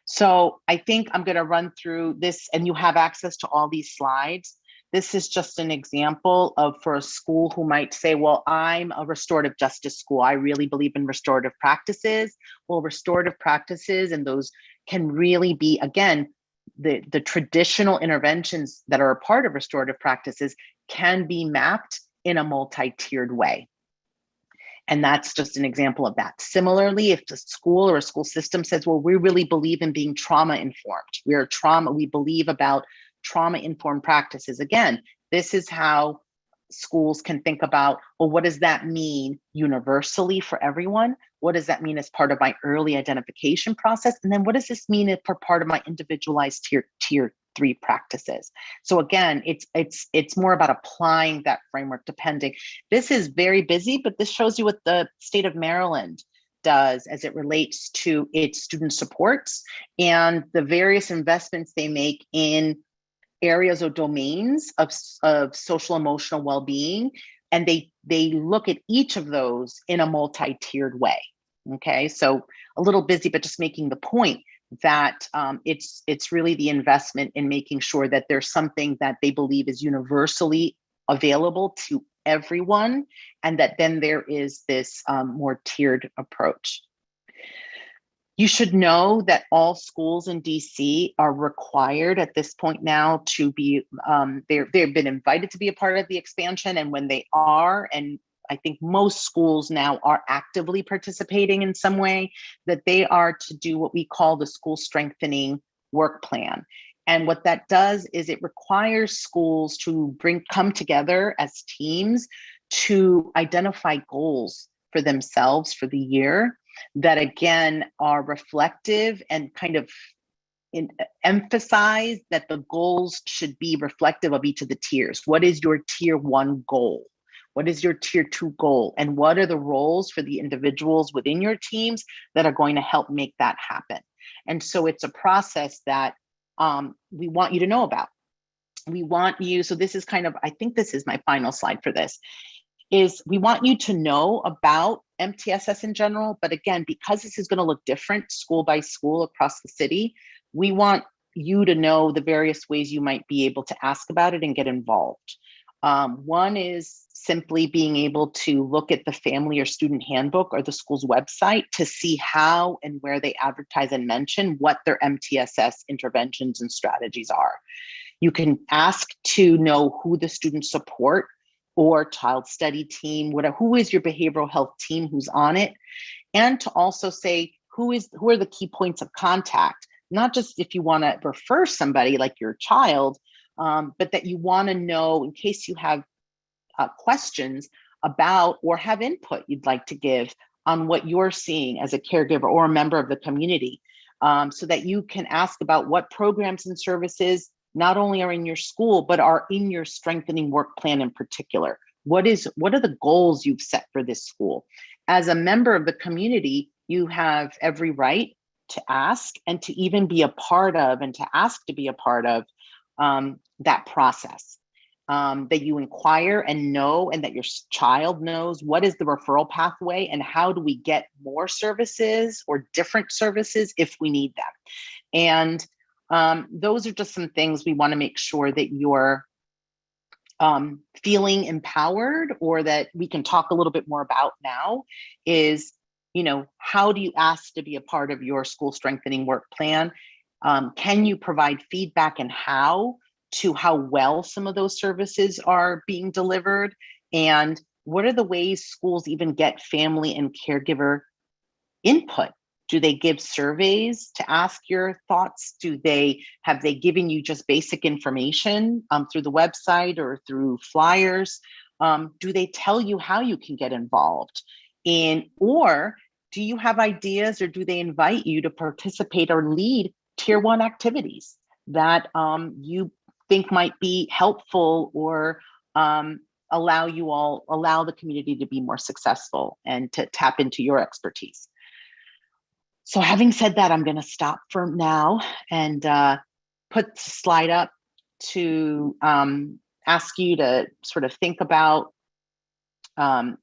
So I think I'm going to run through this, and you have access to all these slides. This is just an example of, for a school who might say, well, I'm a restorative justice school, I really believe in restorative practices. Well, restorative practices, and those can really be, again, the traditional interventions that are a part of restorative practices can be mapped in a multi-tiered way. And that's just an example of that. Similarly, if the school or a school system says, well, we really believe in being trauma informed, we believe about trauma informed practices. Again, this is how schools can think about, well, what does that mean universally for everyone? What does that mean as part of my early identification process? And then what does this mean for part of my individualized tier 3 practices? So again, it's more about applying that framework depending. This is very busy, but this shows you what the state of Maryland does as it relates to its student supports and the various investments they make in areas or domains of social emotional well-being. And they look at each of those in a multi-tiered way. Okay, so a little busy, but just making the point that it's really the investment in making sure that there's something that they believe is universally available to everyone, and that then there is this more tiered approach. You should know that all schools in DC are required at this point now to be, they've been invited to be a part of the expansion, and when they are, and I think most schools now are actively participating in some way, that they are to do what we call the school strengthening work plan. And what that does is it requires schools to come together as teams to identify goals for themselves for the year that, again, are reflective and kind of emphasize that the goals should be reflective of each of the tiers. What is your tier 1 goal? What is your tier 2 goal? And what are the roles for the individuals within your teams that are going to help make that happen? And so it's a process that we want you to know about. We want you, so this is kind of, I think this is my final slide for this, is we want you to know about MTSS in general, but again, because this is going to look different school by school across the city, we want you to know the various ways you might be able to ask about it and get involved. One is simply being able to look at the family or student handbook or the school's website to see how and where they advertise and mention what their MTSS interventions and strategies are. You can ask to know who the student support or child study team, who is your behavioral health team who's on it, and to also say who are the key points of contact, not just if you want to refer somebody like your child, but that you want to know in case you have questions about or have input you'd like to give on what you're seeing as a caregiver or a member of the community, so that you can ask about what programs and services not only are in your school, but are in your strengthening work plan in particular. What are the goals you've set for this school? As a member of the community, you have every right to ask and to even be a part of, and to ask to be a part of that process. That you inquire and know, and that your child knows what is the referral pathway and how do we get more services or different services if we need them. And those are just some things we want to make sure that you're feeling empowered, or that we can talk a little bit more about now is, how do you ask to be a part of your school strengthening work plan? Can you provide feedback and how well some of those services are being delivered? And what are the ways schools even get family and caregiver input? Do they give surveys to ask your thoughts? Have they given you just basic information through the website or through flyers? Do they tell you how you can get involved? Or do you have ideas, or do they invite you to participate or lead tier 1 activities that you think might be helpful, or allow the community to be more successful and to tap into your expertise? So having said that, I'm going to stop for now and put the slide up to ask you to sort of think about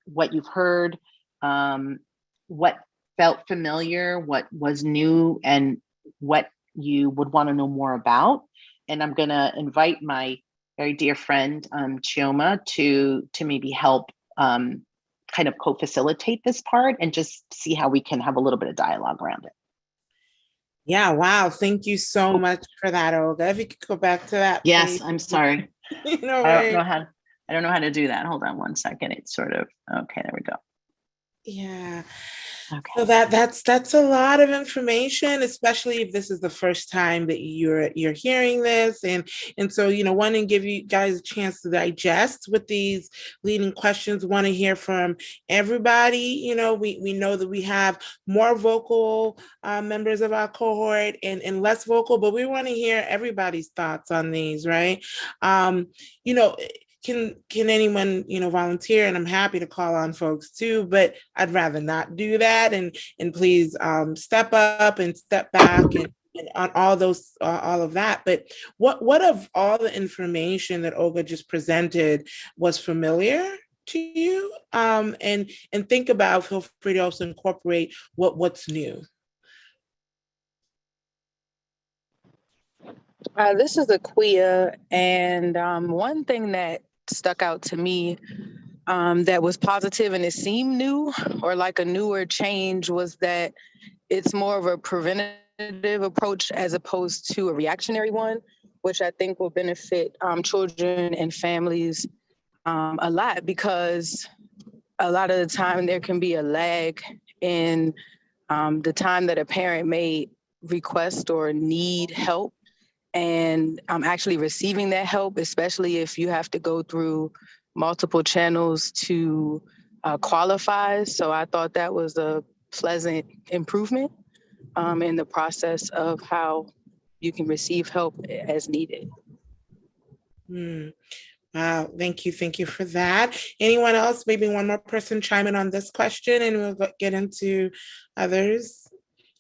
what you've heard, what felt familiar, what was new, and what you would want to know more about. And I'm going to invite my very dear friend Chioma to maybe help kind of co-facilitate this part and just see how we can have a little bit of dialogue around it. Yeah, wow. Thank you so much for that, Olga. If you could go back to that. Yes, please. I'm sorry. I don't know how to do that. Hold on one second. It's sort of, okay, there we go. Yeah. Okay. So that's a lot of information, especially if this is the first time that you're hearing this, and so want to give you guys a chance to digest with these leading questions. Want to hear from everybody. We know that we have more vocal members of our cohort and less vocal, but we want to hear everybody's thoughts on these, right? Can anyone volunteer? And I'm happy to call on folks too, but I'd rather not do that. And please step up and step back and on all of that. But what of all the information that Olga just presented was familiar to you? And think about, feel free to also incorporate what's new. This is Aquia, and one thing that stuck out to me that was positive and it seemed new or like a newer change was that it's more of a preventative approach as opposed to a reactionary one, which I think will benefit children and families a lot, because a lot of the time there can be a lag in the time that a parent may request or need help and actually receiving that help, especially if you have to go through multiple channels to qualify. So I thought that was a pleasant improvement in the process of how you can receive help as needed. Wow, thank you for that. Anyone else? Maybe one more person chime in on this question and we'll get into others,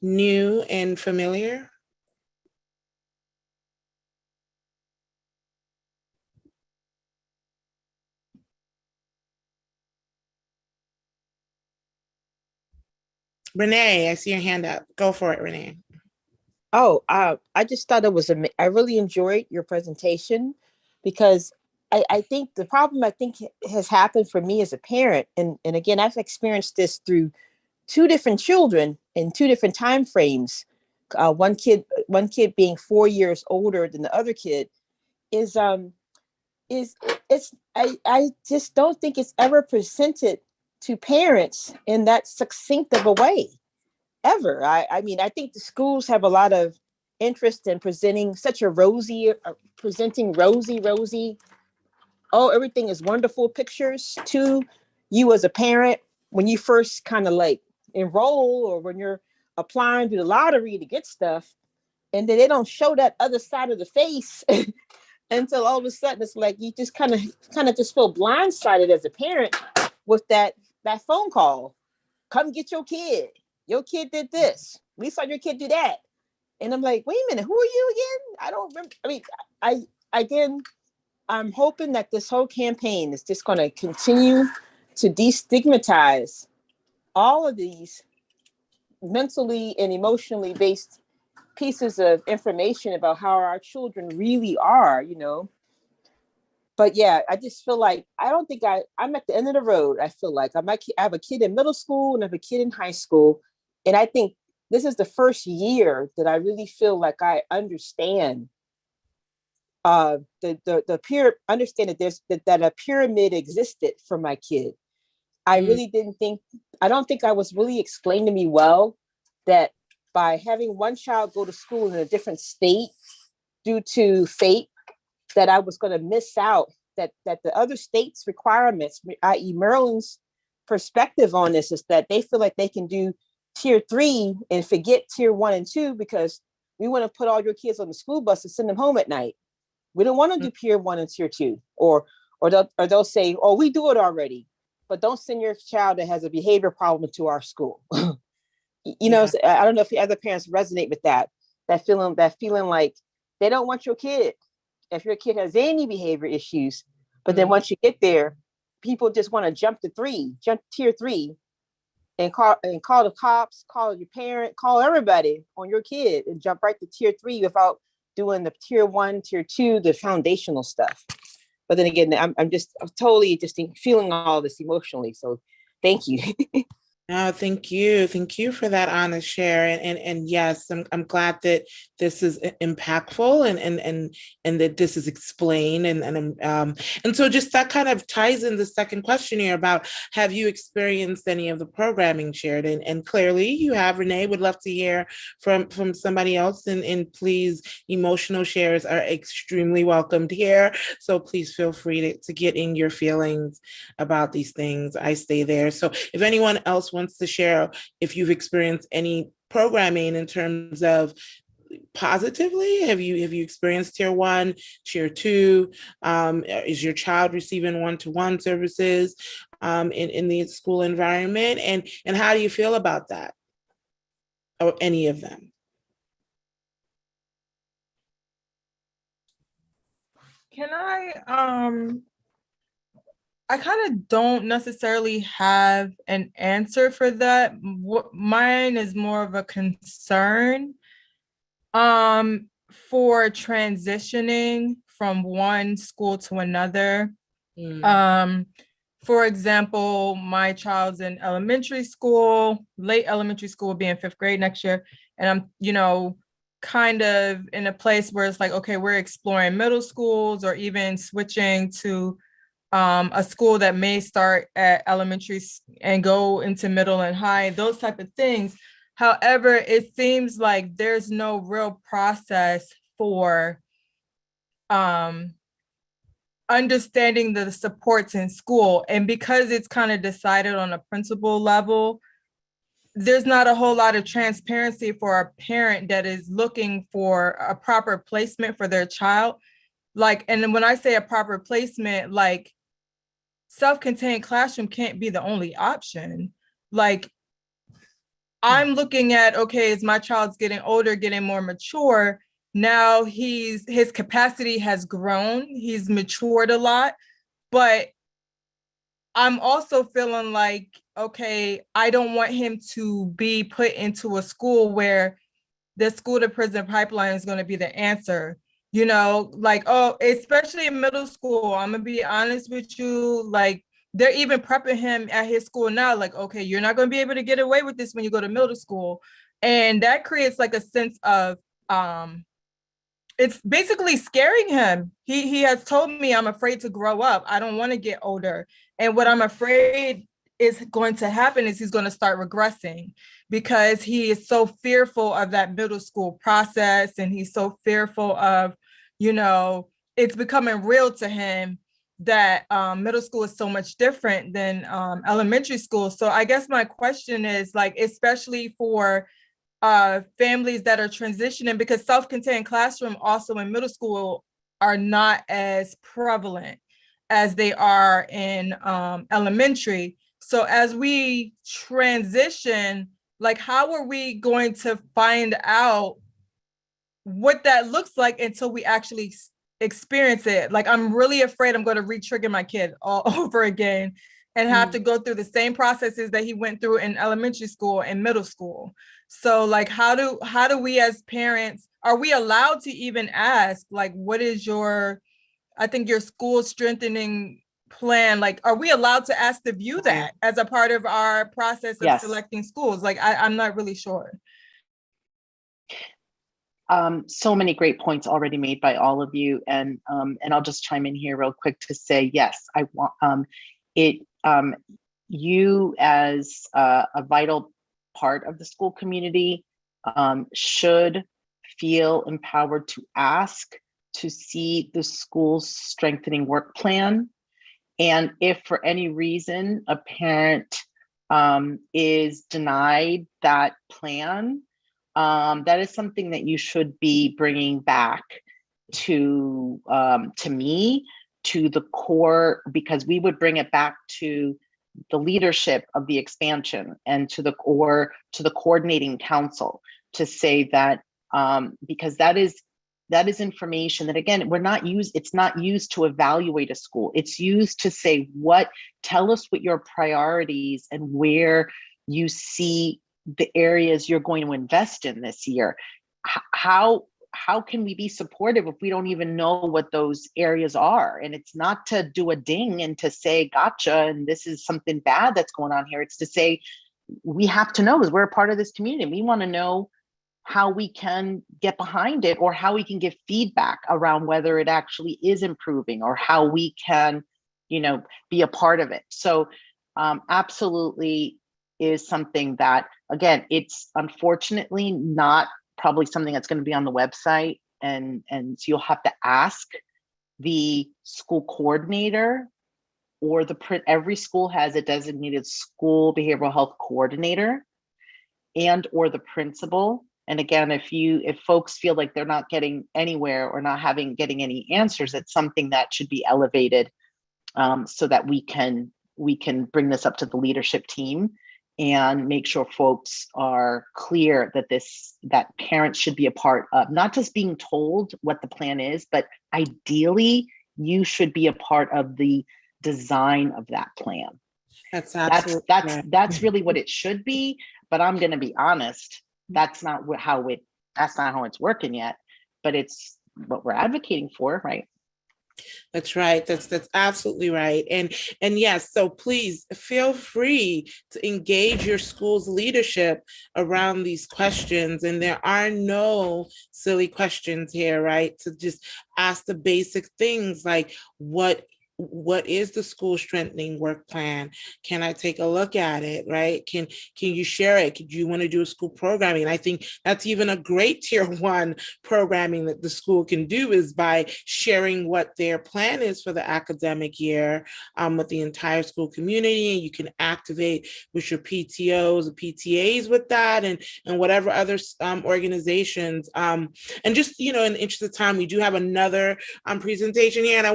new and familiar. Renee, I see your hand up. Go for it, Renee. Oh, I just thought it was I really enjoyed your presentation, because I think the problem has happened for me as a parent, and again, I've experienced this through two different children in two different time frames. One kid being 4 years older than the other kid is I just don't think it's ever presented to parents in that succinct of a way ever. I mean, I think the schools have a lot of interest in presenting such a rosy, oh, everything is wonderful pictures to you as a parent when you first kind of like enroll, or when you're applying to the lottery to get stuff, and then they don't show that other side of the face until all of a sudden it's like you just kind of just feel blindsided as a parent with that phone call. Come get your kid. Your kid did this. We saw your kid do that. And I'm like, wait a minute, who are you again? I don't remember. I mean, I'm hoping that this whole campaign is just going to continue to destigmatize all of these mentally and emotionally based pieces of information about how our children really are, But yeah, I just feel like I'm at the end of the road. I feel like I have a kid in middle school and I have a kid in high school. And I think this is the first year that I really feel like I understand understand that there's that a pyramid existed for my kid. I really I don't think I was really explained to me well that by having one child go to school in a different state due to fate, that I was going to miss out, that the other states' requirements, i.e. Maryland's perspective on this, is that they feel like they can do tier 3 and forget tier 1 and 2 because we want to put all your kids on the school bus and send them home at night. We don't want to do tier 1 and tier 2, or they'll say, oh, we do it already, but don't send your child that has a behavior problem to our school. You know, I don't know if the other parents resonate with that feeling like they don't want your kid, if your kid has any behavior issues, but then once you get there, people just want to jump tier 3 and call the cops, call your parent, call everybody on your kid and jump right to tier 3 without doing the tier 1, tier 2, the foundational stuff. But then again, I'm totally just feeling all this emotionally. So thank you. No, thank you. Thank you for that honest share. And yes, I'm glad that this is impactful and that this is explained. And so just that kind of ties in the second question here about, have you experienced any of the programming shared? And clearly you have. Renee, would love to hear from somebody else. And please, emotional shares are extremely welcomed here. So please feel free to get in your feelings about these things. I stay there. So if anyone else wants to share if you've experienced any programming in terms of positively, have you experienced tier 1, tier 2? Is your child receiving one-to-one services in the school environment? And how do you feel about that, or any of them? Can I kind of don't necessarily have an answer for that. Mine is more of a concern for transitioning from one school to another. For example, my child's in elementary school, late elementary school, will be in 5th grade next year. And I'm, kind of in a place where it's like, okay, we're exploring middle schools or even switching to a school that may start at elementary and go into middle and high, those type of things. However, it seems like there's no real process for understanding the supports in school. And because it's kind of decided on a principal level, there's not a whole lot of transparency for a parent that is looking for a proper placement for their child. Like, and when I say a proper placement, like, self-contained classroom can't be the only option. Like, I'm looking at, okay, as my child's getting older, getting more mature, now his capacity has grown, he's matured a lot, but I'm also feeling like, okay, I don't want him to be put into a school where the school to prison pipeline is going to be the answer. Like, oh, especially in middle school, I'm gonna be honest with you, like, they're even prepping him at his school now, like, okay, you're not going to be able to get away with this when you go to middle school. And that creates like a sense of, it's basically scaring him. He has told me, I'm afraid to grow up. I don't want to get older. And what I'm afraid is going to happen is he's going to start regressing because he is so fearful of that middle school process. And he's so fearful of, it's becoming real to him that middle school is so much different than elementary school. So I guess my question is, like, especially for families that are transitioning, because self-contained classroom also in middle school are not as prevalent as they are in elementary. So as we transition, like, how are we going to find out what that looks like until we actually experience it? Like, I'm really afraid I'm going to re-trigger my kid all over again and have to go through the same processes that he went through in elementary school and middle school. So, like, how do we as parents, are we allowed to even ask, like, what is your school strengthening plan? Like, are we allowed to ask to view that as a part of our process of selecting schools? Like, I'm not really sure. So many great points already made by all of you, and I'll just chime in here real quick to say yes. I want it. You as a vital part of the school community should feel empowered to ask to see the school's strengthening work plan, and if for any reason a parent is denied that plan, that is something that you should be bringing back to me, to the core, because we would bring it back to the leadership of the expansion and to the coordinating council to say that, because that is information that, again, it's not used to evaluate a school. It's used to say, tell us what your priorities and where you see the areas you're going to invest in this year. How can we be supportive if we don't even know what those areas are? And it's not to do a ding and to say, gotcha, and this is something bad that's going on here. It's to say, we have to know, because we're a part of this community. We want to know how we can get behind it, or how we can give feedback around whether it actually is improving, or how we can, be a part of it. So absolutely is something that, again, it's unfortunately not probably something that's going to be on the website, and so you'll have to ask the school coordinator, or every school has a designated school behavioral health coordinator and or the principal. And again, if folks feel like they're not getting anywhere or not getting any answers, it's something that should be elevated, so that we can bring this up to the leadership team and make sure folks are clear that parents should be a part of, not just being told what the plan is, but ideally you should be a part of the design of that plan. That's absolutely that's really what it should be. But I'm going to be honest, that's not how it's working yet, but it's what we're advocating for, right? That's right. That's absolutely right. And yes, so please feel free to engage your school's leadership around these questions. And there are no silly questions here, right? To just ask the basic things like, what is the school strengthening work plan? Can I take a look at it, right? Can you share it? Do you want to do a school programming? And I think that's even a great tier 1 programming that the school can do, is by sharing what their plan is for the academic year with the entire school community. And you can activate with your PTOs or PTAs with that, and whatever other organizations. And just, in the interest of time, we do have another presentation here. And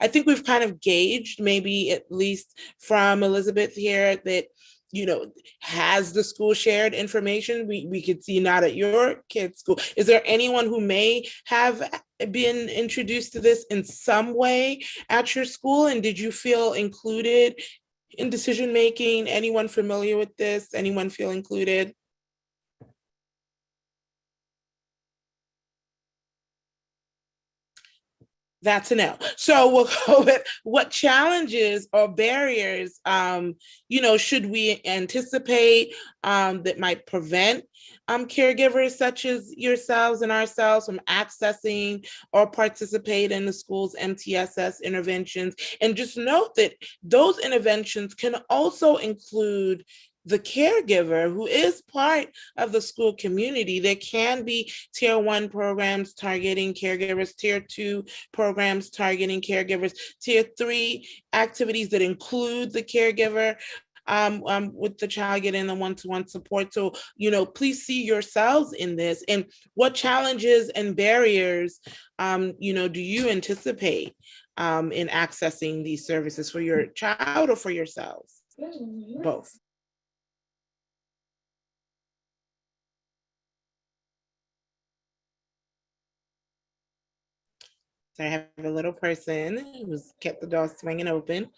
I think we've kind of gauged, maybe at least from Elizabeth here, that has the school shared information. We could see not at your kid's school. Is there anyone who may have been introduced to this in some way at your school? And did you feel included in decision making? Anyone familiar with this? Anyone feel included? That's a no. So we'll go with, what challenges or barriers, should we anticipate that might prevent caregivers such as yourselves and ourselves from accessing or participate in the school's MTSS interventions? And just note that those interventions can also include the caregiver who is part of the school community. There can be tier 1 programs targeting caregivers, tier 2 programs targeting caregivers, tier 3 activities that include the caregiver with the child getting the one-to-one support. So, please see yourselves in this. And what challenges and barriers, do you anticipate in accessing these services for your child or for yourselves? Both. So I have a little person who's kept the door swinging open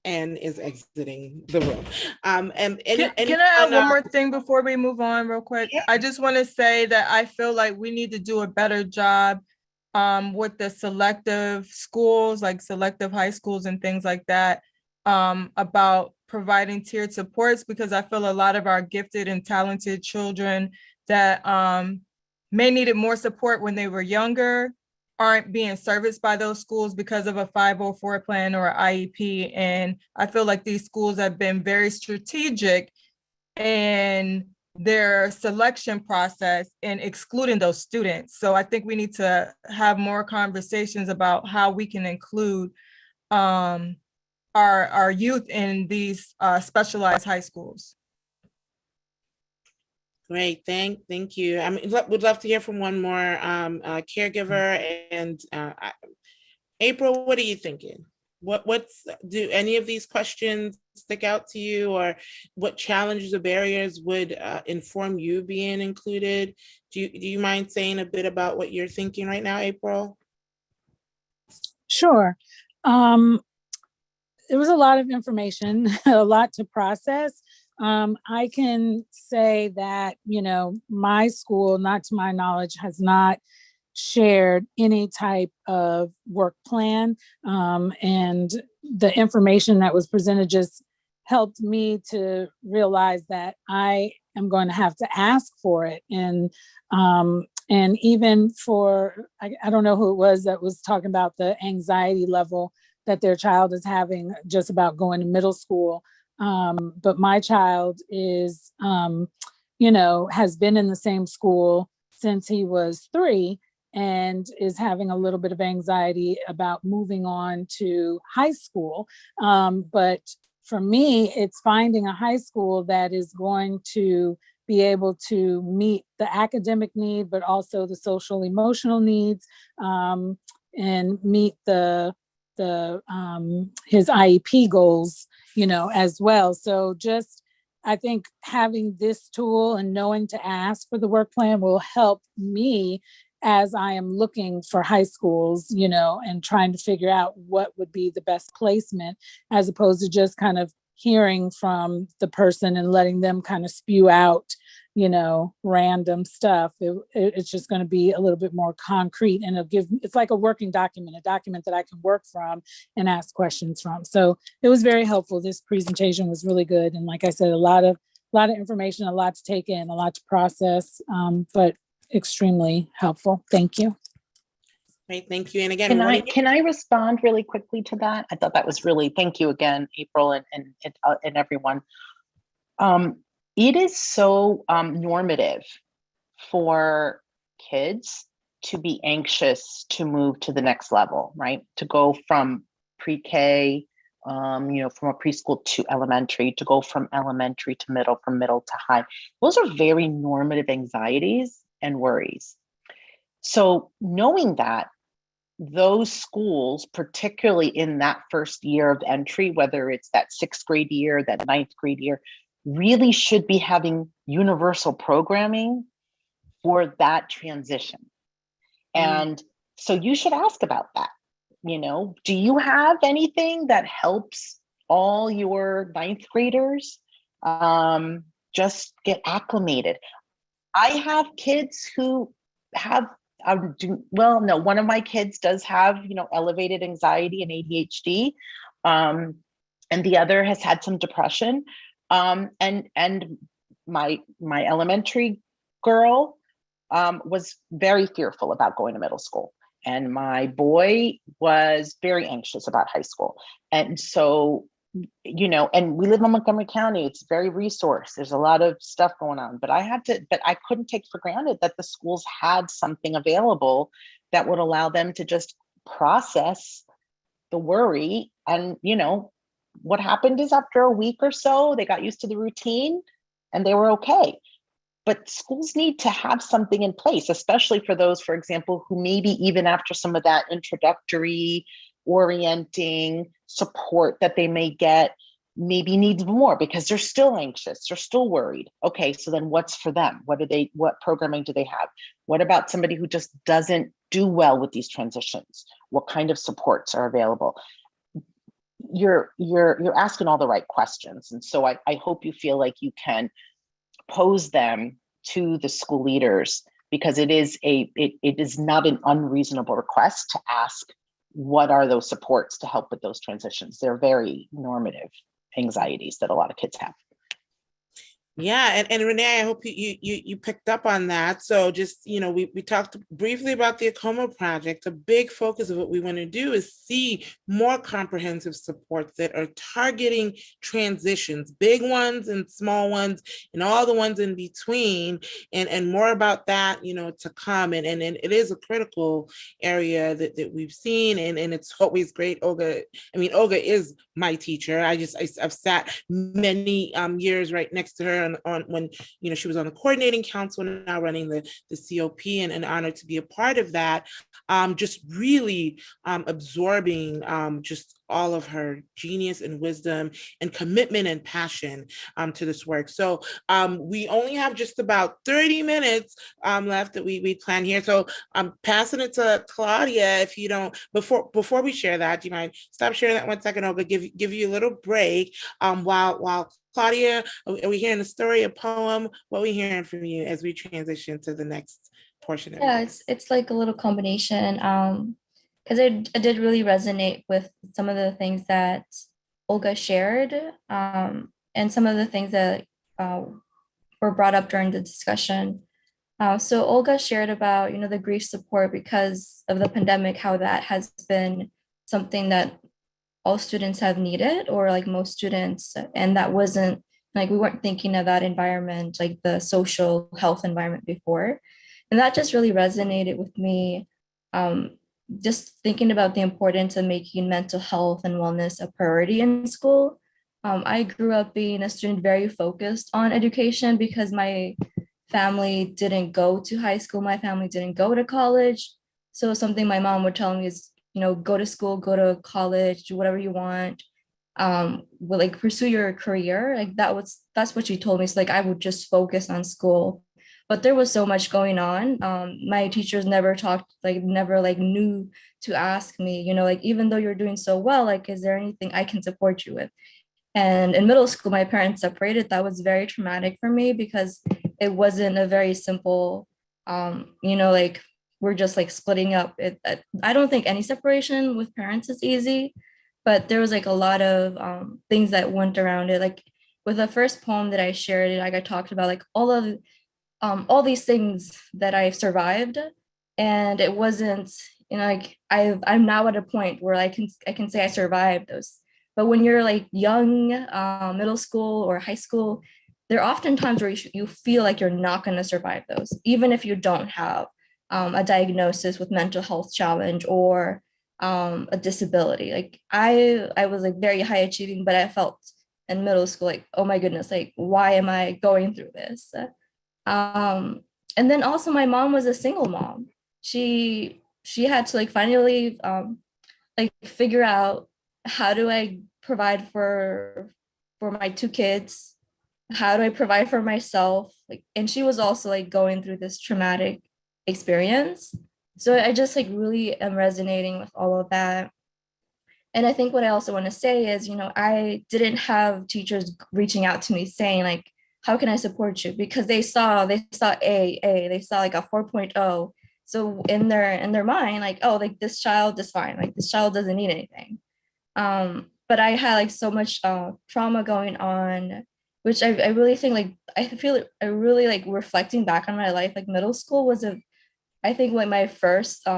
and is exiting the room. Can I add one more thing before we move on real quick? Yeah. I just want to say that I feel like we need to do a better job with the selective schools, like selective high schools and things like that, about providing tiered supports, because I feel a lot of our gifted and talented children that may needed more support when they were younger aren't being serviced by those schools because of a 504 plan or IEP. And I feel like these schools have been very strategic in their selection process and excluding those students. So I think we need to have more conversations about how we can include our youth in these specialized high schools. Great, thank you. I mean, would love to hear from one more caregiver. And April, what are you thinking? Do any of these questions stick out to you, or what challenges or barriers would inform you being included? Do you mind saying a bit about what you're thinking right now, April? Sure. It was a lot of information, a lot to process. I can say that, my school, not to my knowledge, has not shared any type of work plan. And the information that was presented just helped me to realize that I am going to have to ask for it. And even for, I don't know who it was that was talking about the anxiety level that their child is having just about going to middle school. But my child is, has been in the same school since he was 3 and is having a little bit of anxiety about moving on to high school. But for me, it's finding a high school that is going to be able to meet the academic need, but also the social emotional needs, and meet his IEP goals, as well. So just, I think having this tool and knowing to ask for the work plan will help me as I am looking for high schools, and trying to figure out what would be the best placement, as opposed to just kind of hearing from the person and letting them kind of spew out, random stuff. It's just going to be a little bit more concrete, and it's like a working document, a document that I can work from and ask questions from. So it was very helpful. This presentation was really good. And like I said, a lot of information, a lot to take in, a lot to process, but extremely helpful. Thank you. Great, thank you. And again, can I respond really quickly to that? I thought that was really, thank you again, April, and everyone. It is so normative for kids to be anxious to move to the next level, right? To go from pre-K, from a preschool to elementary, to go from elementary to middle, from middle to high. Those are very normative anxieties and worries. So knowing that, those schools, particularly in that first year of entry, whether it's that 6th grade year, that 9th grade year, really should be having universal programming for that transition. And so you should ask about that. Do you have anything that helps all your 9th graders just get acclimated? I have kids who have, one of my kids does have, elevated anxiety and ADHD, and the other has had some depression. And my elementary girl was very fearful about going to middle school, and my boy was very anxious about high school. And so, and we live in Montgomery County, it's very resourced. There's a lot of stuff going on, but I couldn't take for granted that the schools had something available that would allow them to just process the worry. And, what happened is after a week or so, they got used to the routine and they were okay. But schools need to have something in place, especially for those, for example, who maybe even after some of that introductory orienting support that they may get, maybe needs more because they're still anxious, they're still worried. Okay, so then what's for them? What programming do they have? What about somebody who just doesn't do well with these transitions? What kind of supports are available? You're asking all the right questions. And so I hope you feel like you can pose them to the school leaders, because it is not an unreasonable request to ask, what are those supports to help with those transitions? They're very normative anxieties that a lot of kids have. Yeah, and Renee, I hope you picked up on that. So just, we talked briefly about the Acoma project. A big focus of what we want to do is see more comprehensive supports that are targeting transitions, big ones and small ones, and all the ones in between, and more about that, to come. And it is a critical area that we've seen, and it's always great. Olga is my teacher. I've sat many years right next to her on when she was on the coordinating council and now running the COP, and an honor to be a part of that. Just really absorbing just all of her genius and wisdom and commitment and passion to this work. So we only have just about 30 minutes left that we plan here. So I'm passing it to Claudia. If you don't, before we share that, do you mind stop sharing that 1 second, Olga, give you a little break while Claudia, are we hearing a story, a poem? What are we hearing from you as we transition to the next portion of Yeah, it's like a little combination. Because it did really resonate with some of the things that Olga shared, and some of the things that were brought up during the discussion. So Olga shared about, the grief support because of the pandemic, how that has been something that all students have needed, or like most students, and that wasn't like, we weren't thinking of that environment, like the social health environment before. And that just really resonated with me. Just thinking about the importance of making mental health and wellness a priority in school. I grew up being a student very focused on education because my family didn't go to high school, my family didn't go to college. So something my mom would tell me is, go to school, go to college, do whatever you want. Like pursue your career. Like that's what she told me. So like I would just focus on school. But there was so much going on. My teachers never knew to ask me, like, even though you're doing so well, like, is there anything I can support you with? And in middle school, my parents separated. That was very traumatic for me because it wasn't a very simple, like, we're just like splitting up. I don't think any separation with parents is easy, but there was like a lot of things that went around it. Like with the first poem that I shared, like I talked about like all these things that I've survived, and it wasn't, like I'm now at a point where I can say I survived those. But when you're like young, middle school or high school, there are often times where you feel like you're not going to survive those, even if you don't have a diagnosis with mental health challenge or a disability. Like I was like very high achieving, but I felt in middle school like, oh my goodness, like why am I going through this? And then also my mom was a single mom. She had to like finally like figure out, how do I provide for my 2 kids? How do I provide for myself? Like, and she was also like going through this traumatic experience. So I just like really am resonating with all of that. And I think what I also want to say is, I didn't have teachers reaching out to me saying like, how can I support you? Because they saw they saw like a 4.0. So in their mind, like, oh, like this child is fine. Like this child doesn't need anything. But I had like so much trauma going on, which I really think like, I really like reflecting back on my life, like middle school was I think like my first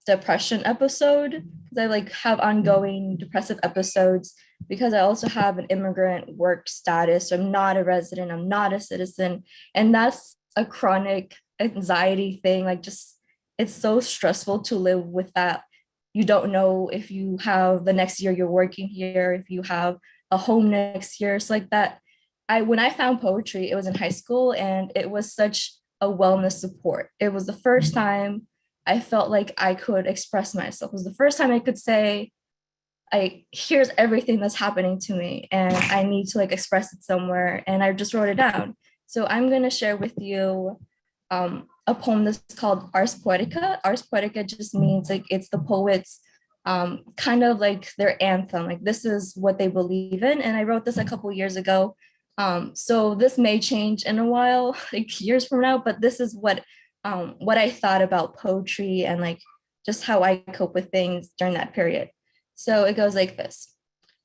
depression episode, because I like have ongoing depressive episodes because I also have an immigrant work status. So I'm not a resident, I'm not a citizen. And that's a chronic anxiety thing. Like just, it's so stressful to live with that. You don't know if you have the next year you're working here, if you have a home next year. It's like that. When I found poetry, it was in high school, and it was such a wellness support. It was the first time I felt like I could express myself. It was the first time I could say, here's everything that's happening to me and I need to like express it somewhere. And I just wrote it down. So I'm going to share with you a poem that's called Ars Poetica. Ars Poetica just means like it's the poets kind of like their anthem. Like this is what they believe in. And I wrote this a couple years ago. So this may change in a while, like years from now, but this is what I thought about poetry and like just how I cope with things during that period. So it goes like this.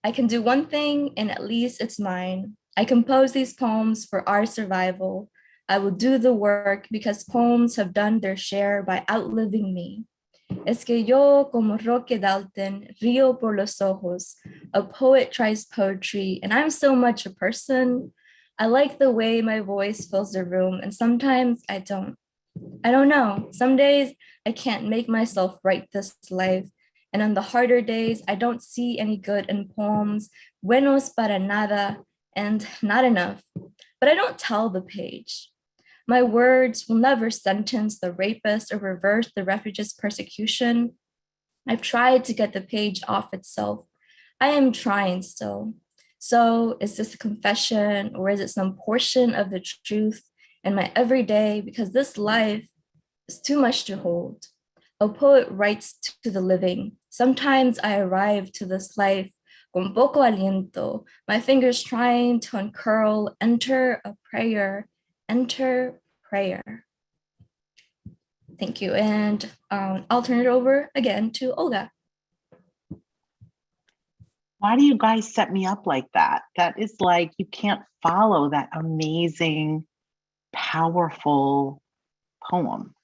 I can do one thing and at least it's mine. I compose these poems for our survival. I will do the work because poems have done their share by outliving me. Es que yo, como Roque Dalton, río por los ojos. A poet tries poetry, and I'm so much a person. I like the way my voice fills the room, and sometimes I don't. I don't know. Some days I can't make myself write this life. And on the harder days, I don't see any good in poems, buenos para nada, and not enough. But I don't tell the page. My words will never sentence the rapist or reverse the refugee's persecution. I've tried to get the page off itself. I am trying still. So, is this a confession or is it some portion of the truth in my everyday? Because this life is too much to hold. A poet writes to the living. Sometimes I arrive to this life con poco aliento, my fingers trying to uncurl, enter a prayer, enter prayer. Thank you. And I'll turn it over again to Olga. Why do you guys set me up like that? That is like, you can't follow that amazing, powerful poem.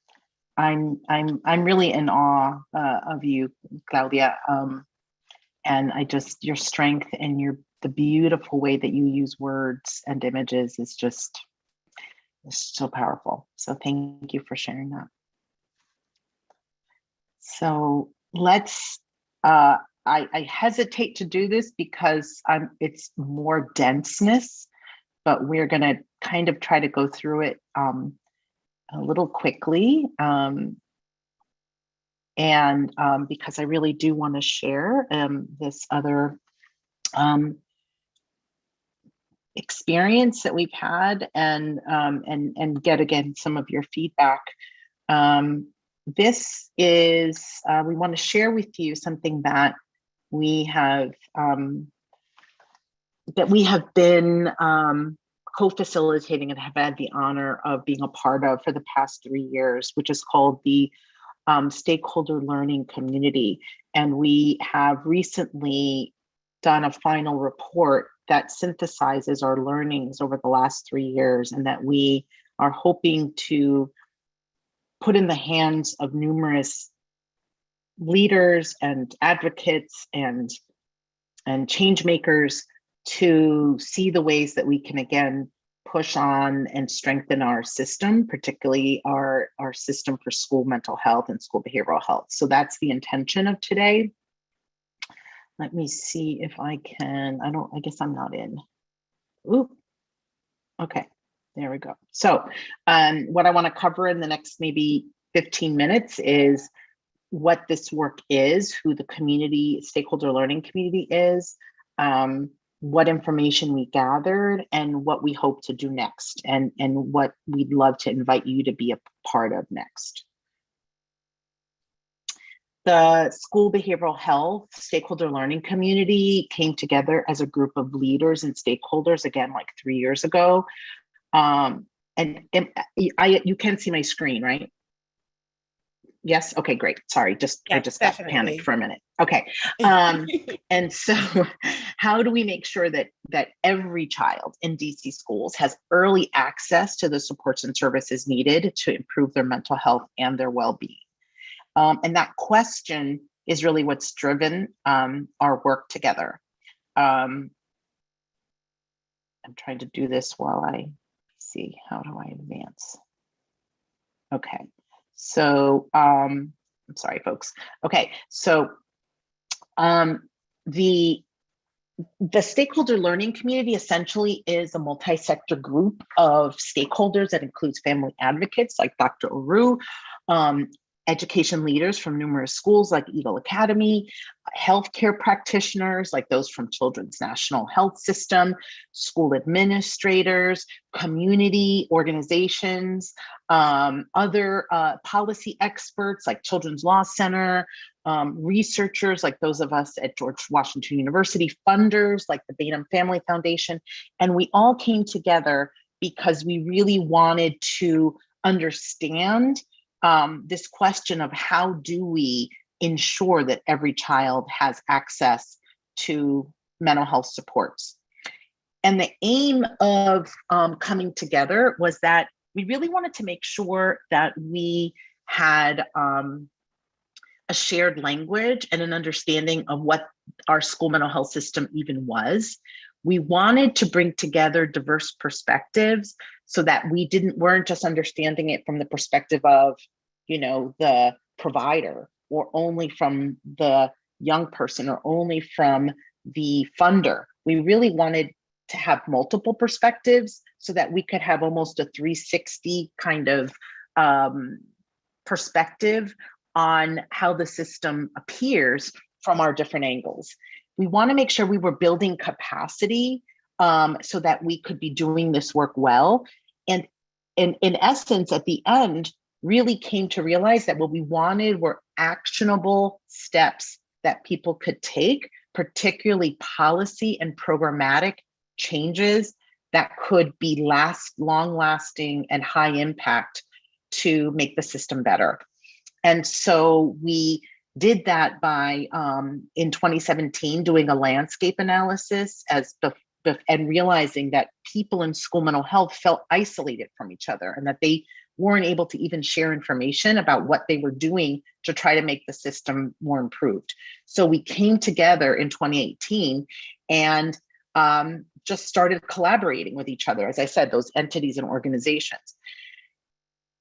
I'm really in awe of you, Claudia. And I just, your strength and the beautiful way that you use words and images is just, it's so powerful. So thank you for sharing that. So let's, I hesitate to do this because it's more denseness, but we're gonna kind of try to go through it a little quickly. Because I really do want to share this other experience that we've had and get again some of your feedback. This is, we want to share with you something that we have been co-facilitating and have had the honor of being a part of for the past 3 years, which is called the Stakeholder Learning Community. And we have recently done a final report that synthesizes our learnings over the last 3 years, and that we are hoping to put in the hands of numerous leaders and advocates and change makers to see the ways that we can again push on and strengthen our system, particularly our system for school mental health and school behavioral health. So that's the intention of today. Let me see if I can, I guess I'm not in. Ooh, okay, there we go. So what I wanna cover in the next maybe 15 minutes is what this work is, who the community, stakeholder learning community is, what information we gathered, and what we hope to do next, and what we'd love to invite you to be a part of next. The School Behavioral Health Stakeholder Learning Community came together as a group of leaders and stakeholders, again, like 3 years ago. You can see my screen, right? Yes. Okay, great. Sorry, I just got panicked for a minute. Okay. And so how do we make sure that every child in DC schools has early access to the supports and services needed to improve their mental health and their well-being? And that question is really what's driven our work together. I'm trying to do this while I see, how do I advance? Okay. So, I'm sorry, folks. Okay, so the stakeholder learning community essentially is a multi-sector group of stakeholders that includes family advocates like Dr. Oru, education leaders from numerous schools like Eagle Academy, healthcare practitioners like those from Children's National Health System, school administrators, community organizations, other policy experts like Children's Law Center, researchers like those of us at George Washington University, funders like the Bainham Family Foundation. And we all came together because we really wanted to understand this question of how do we ensure that every child has access to mental health supports. And the aim of coming together was that we really wanted to make sure that we had a shared language and an understanding of what our school mental health system even was. We wanted to bring together diverse perspectives so that we weren't just understanding it from the perspective of, the provider, or only from the young person, or only from the funder. We really wanted to have multiple perspectives so that we could have almost a 360 kind of perspective on how the system appears from our different angles. We want to make sure we were building capacity so that we could be doing this work well. And in essence, at the end, really came to realize that what we wanted were actionable steps that people could take, particularly policy and programmatic changes that could be long-lasting and high impact to make the system better. And so we did that by, in 2017, doing a landscape analysis and realizing that people in school mental health felt isolated from each other, and that they weren't able to even share information about what they were doing to try to make the system more improved. So we came together in 2018 and just started collaborating with each other, as I said, those entities and organizations.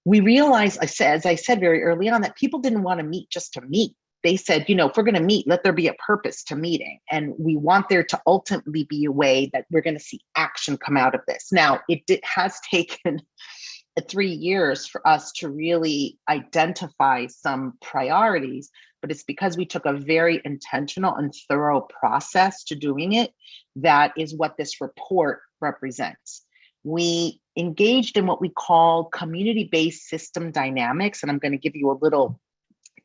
We realized, as I said very early on, that people didn't want to meet just to meet. They said, if we're going to meet, let there be a purpose to meeting. And we want there to ultimately be a way that we're going to see action come out of this. Now, it has taken 3 years for us to really identify some priorities, but it's because we took a very intentional and thorough process to doing it. That is what this report represents. We engaged in what we call community-based system dynamics, and I'm going to give you a little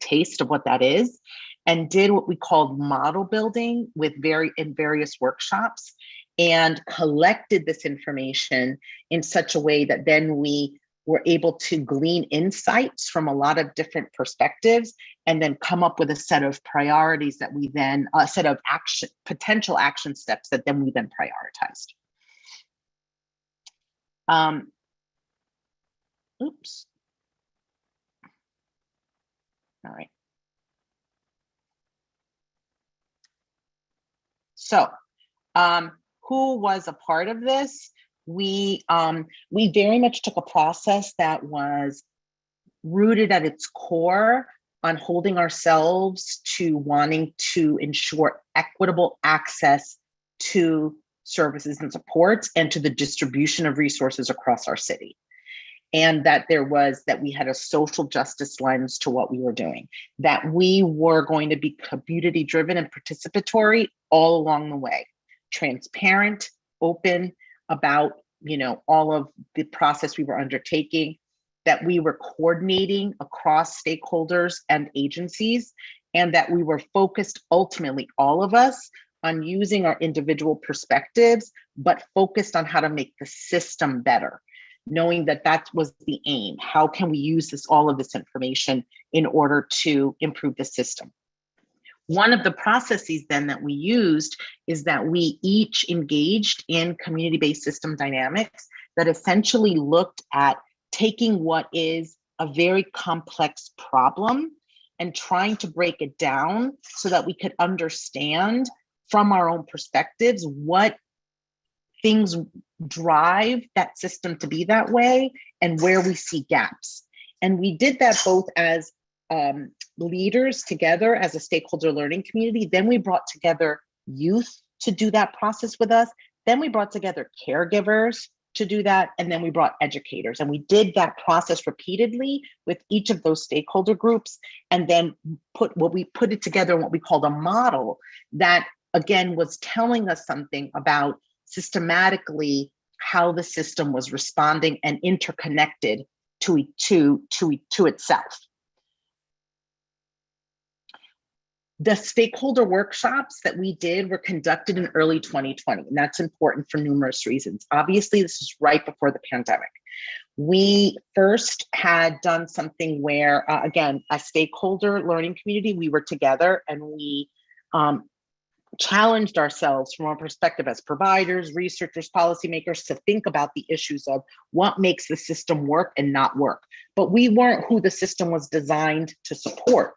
taste of what that is, and did what we called model building in various workshops, and collected this information in such a way that then we were able to glean insights from a lot of different perspectives, and then come up with a set of priorities that we then, a set of potential action steps that then we then prioritized. Oops. All right. So, who was a part of this? We very much took a process that was rooted at its core on holding ourselves to wanting to ensure equitable access to services and supports, and to the distribution of resources across our city. And that we had a social justice lens to what we were doing, that we were going to be community driven and participatory all along the way, transparent, open about, all of the process we were undertaking, that we were coordinating across stakeholders and agencies, and that we were focused, ultimately, all of us, on using our individual perspectives, but focused on how to make the system better, knowing that that was the aim. How can we use all of this information in order to improve the system? One of the processes then that we used is that we each engaged in community-based system dynamics that essentially looked at taking what is a very complex problem and trying to break it down so that we could understand from our own perspectives what things drive that system to be that way and where we see gaps. And we did that both as leaders together as a stakeholder learning community. Then we brought together youth to do that process with us. Then we brought together caregivers to do that. And then we brought educators. And we did that process repeatedly with each of those stakeholder groups. And then put it together in what we called a model that, again, was telling us something about systematically how the system was responding and interconnected to itself. The stakeholder workshops that we did were conducted in early 2020, and that's important for numerous reasons. Obviously, this is right before the pandemic. We first had done something where, again, a stakeholder learning community, we were together and we challenged ourselves from our perspective as providers, researchers, policymakers to think about the issues of what makes the system work and not work. But we weren't who the system was designed to support.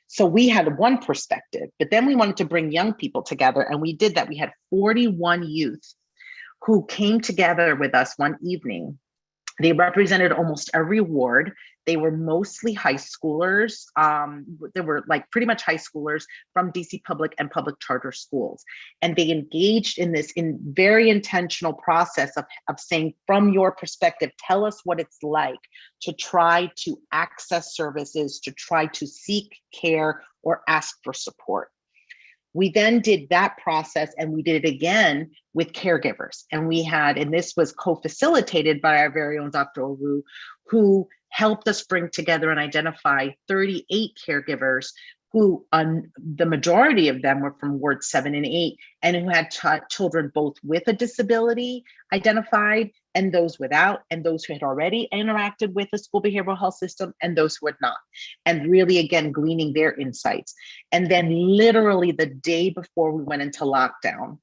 So we had one perspective, but then we wanted to bring young people together, and we did that. We had 41 youth who came together with us one evening. They represented almost every ward. They were mostly high schoolers. They were like pretty much high schoolers from DC public and public charter schools. And they engaged in this very intentional process of saying, from your perspective, tell us what it's like to try to access services, to try to seek care or ask for support. We then did that process, and we did it again with caregivers. And we had, and this was co-facilitated by our very own Dr. Oru, who helped us bring together and identify 38 caregivers who, the majority of them were from Ward 7 and 8, and who had children both with a disability identified, and those without, and those who had already interacted with the school behavioral health system, and those who had not. And really, again, gleaning their insights. And then literally the day before we went into lockdown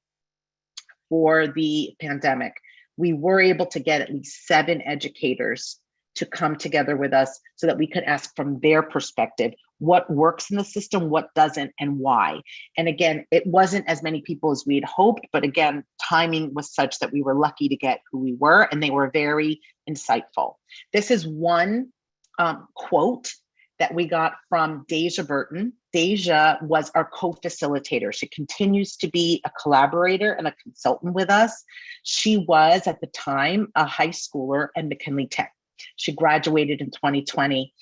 for the pandemic, we were able to get at least 7 educators to come together with us so that we could ask from their perspective what works in the system, what doesn't, and why. And again, it wasn't as many people as we had hoped, but again, timing was such that we were lucky to get who we were, and they were very insightful. This is one quote that we got from Deja Burton. Deja was our co-facilitator. She continues to be a collaborator and a consultant with us. She was at the time a high schooler at McKinley Tech. She graduated in 2020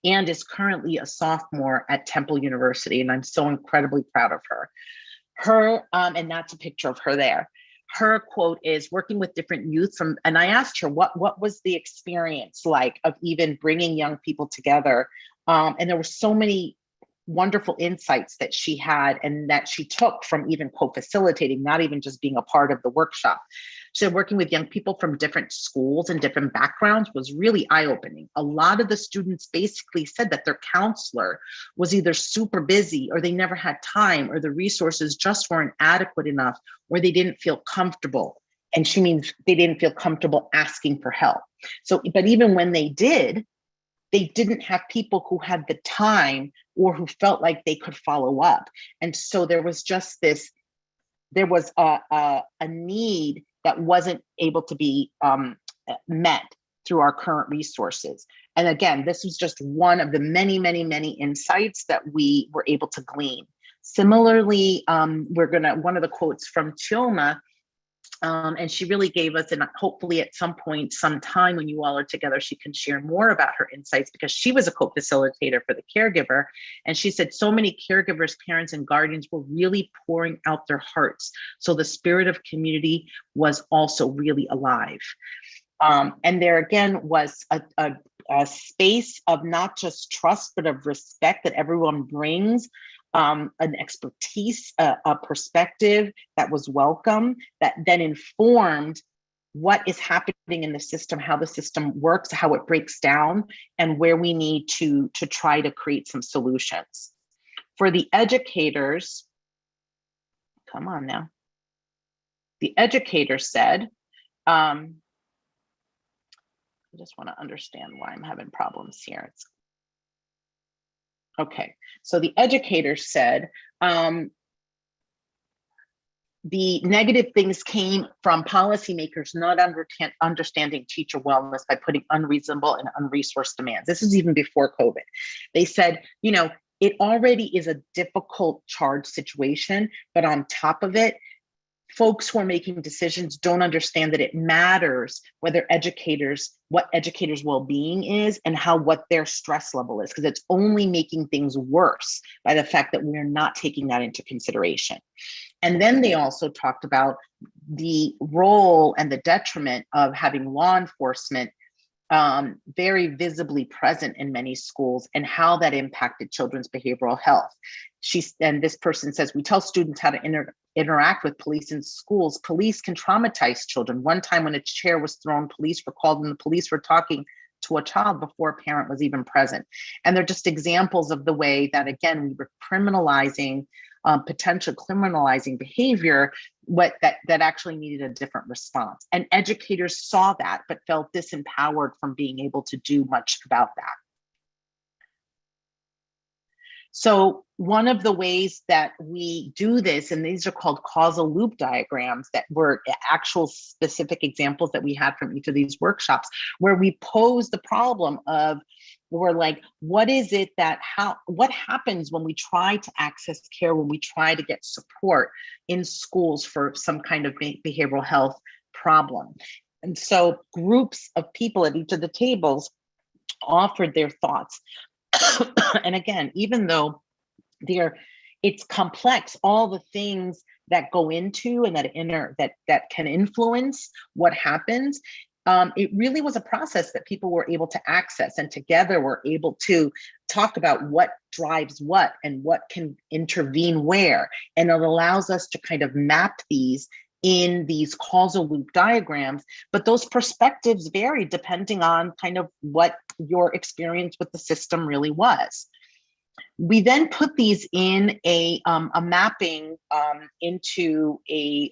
and is currently a sophomore at Temple University. And I'm so incredibly proud of her. And that's a picture of her there. Her quote is, working with different youth from, and I asked her, what was the experience like of even bringing young people together? And there were so many wonderful insights that she had and that she took from even co-facilitating, not even just being a part of the workshop. So working with young people from different schools and different backgrounds was really eye-opening. A lot of the students basically said that their counselor was either super busy, or they never had time, or the resources just weren't adequate enough, or they didn't feel comfortable. And she means they didn't feel comfortable asking for help. So, but even when they did, they didn't have people who had the time or who felt like they could follow up. And so there was just this, there was a need that wasn't able to be met through our current resources. And again, this was just one of the many, many, many insights that we were able to glean. Similarly, one of the quotes from Chioma, and she really gave us, and hopefully at some point, sometime when you all are together, she can share more about her insights, because she was a co-facilitator for the caregiver. And she said so many caregivers, parents, and guardians were really pouring out their hearts. So the spirit of community was also really alive. And there again was a space of not just trust, but of respect that everyone brings. An expertise, a perspective that was welcome, that then informed what is happening in the system, how the system works, how it breaks down, and where we need to try to create some solutions. For the educators, come on now. The educator said, I just want to understand why I'm having problems here. Okay, so the educator said the negative things came from policymakers not understanding teacher wellness by putting unreasonable and unresourced demands. This is even before COVID. They said, you know, it already is a difficult charge situation, but on top of it, folks who are making decisions don't understand that it matters what educators' well-being is and what their stress level is, because it's only making things worse by the fact that we're not taking that into consideration. And then they also talked about the role and the detriment of having law enforcement very visibly present in many schools and how that impacted children's behavioral health. And this person says, we tell students how to interact with police in schools. Police can traumatize children. One time when a chair was thrown, police were called and the police were talking to a child before a parent was even present. And they're just examples of the way that, again, we were criminalizing potential criminalizing behavior, that actually needed a different response. And educators saw that, but felt disempowered from being able to do much about that. So one of the ways that we do this, and these are called causal loop diagrams that were actual specific examples that we had from each of these workshops, where we pose the problem of, we're like, what is it what happens when we try to access care, when we try to get support in schools for some kind of behavioral health problem? And so groups of people at each of the tables offered their thoughts. And again, even though it's complex, all the things that go into and that can influence what happens, it really was a process that people were able to access, and together we're able to talk about what drives what and what can intervene where. And it allows us to kind of map these in these causal loop diagrams, but those perspectives vary depending on kind of what your experience with the system really was. We then put these in a mapping into a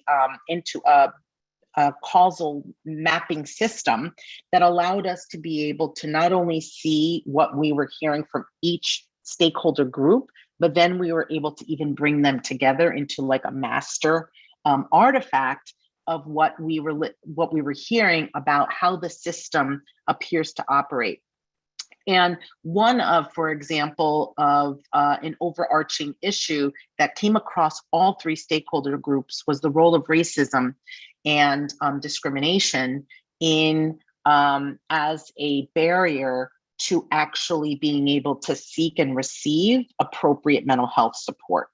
causal mapping system that allowed us to be able to not only see what we were hearing from each stakeholder group, but then we were able to even bring them together into like a master artifact of what we were hearing about how the system appears to operate. And one of, for example, of an overarching issue that came across all three stakeholder groups was the role of racism and discrimination in as a barrier to actually being able to seek and receive appropriate mental health support.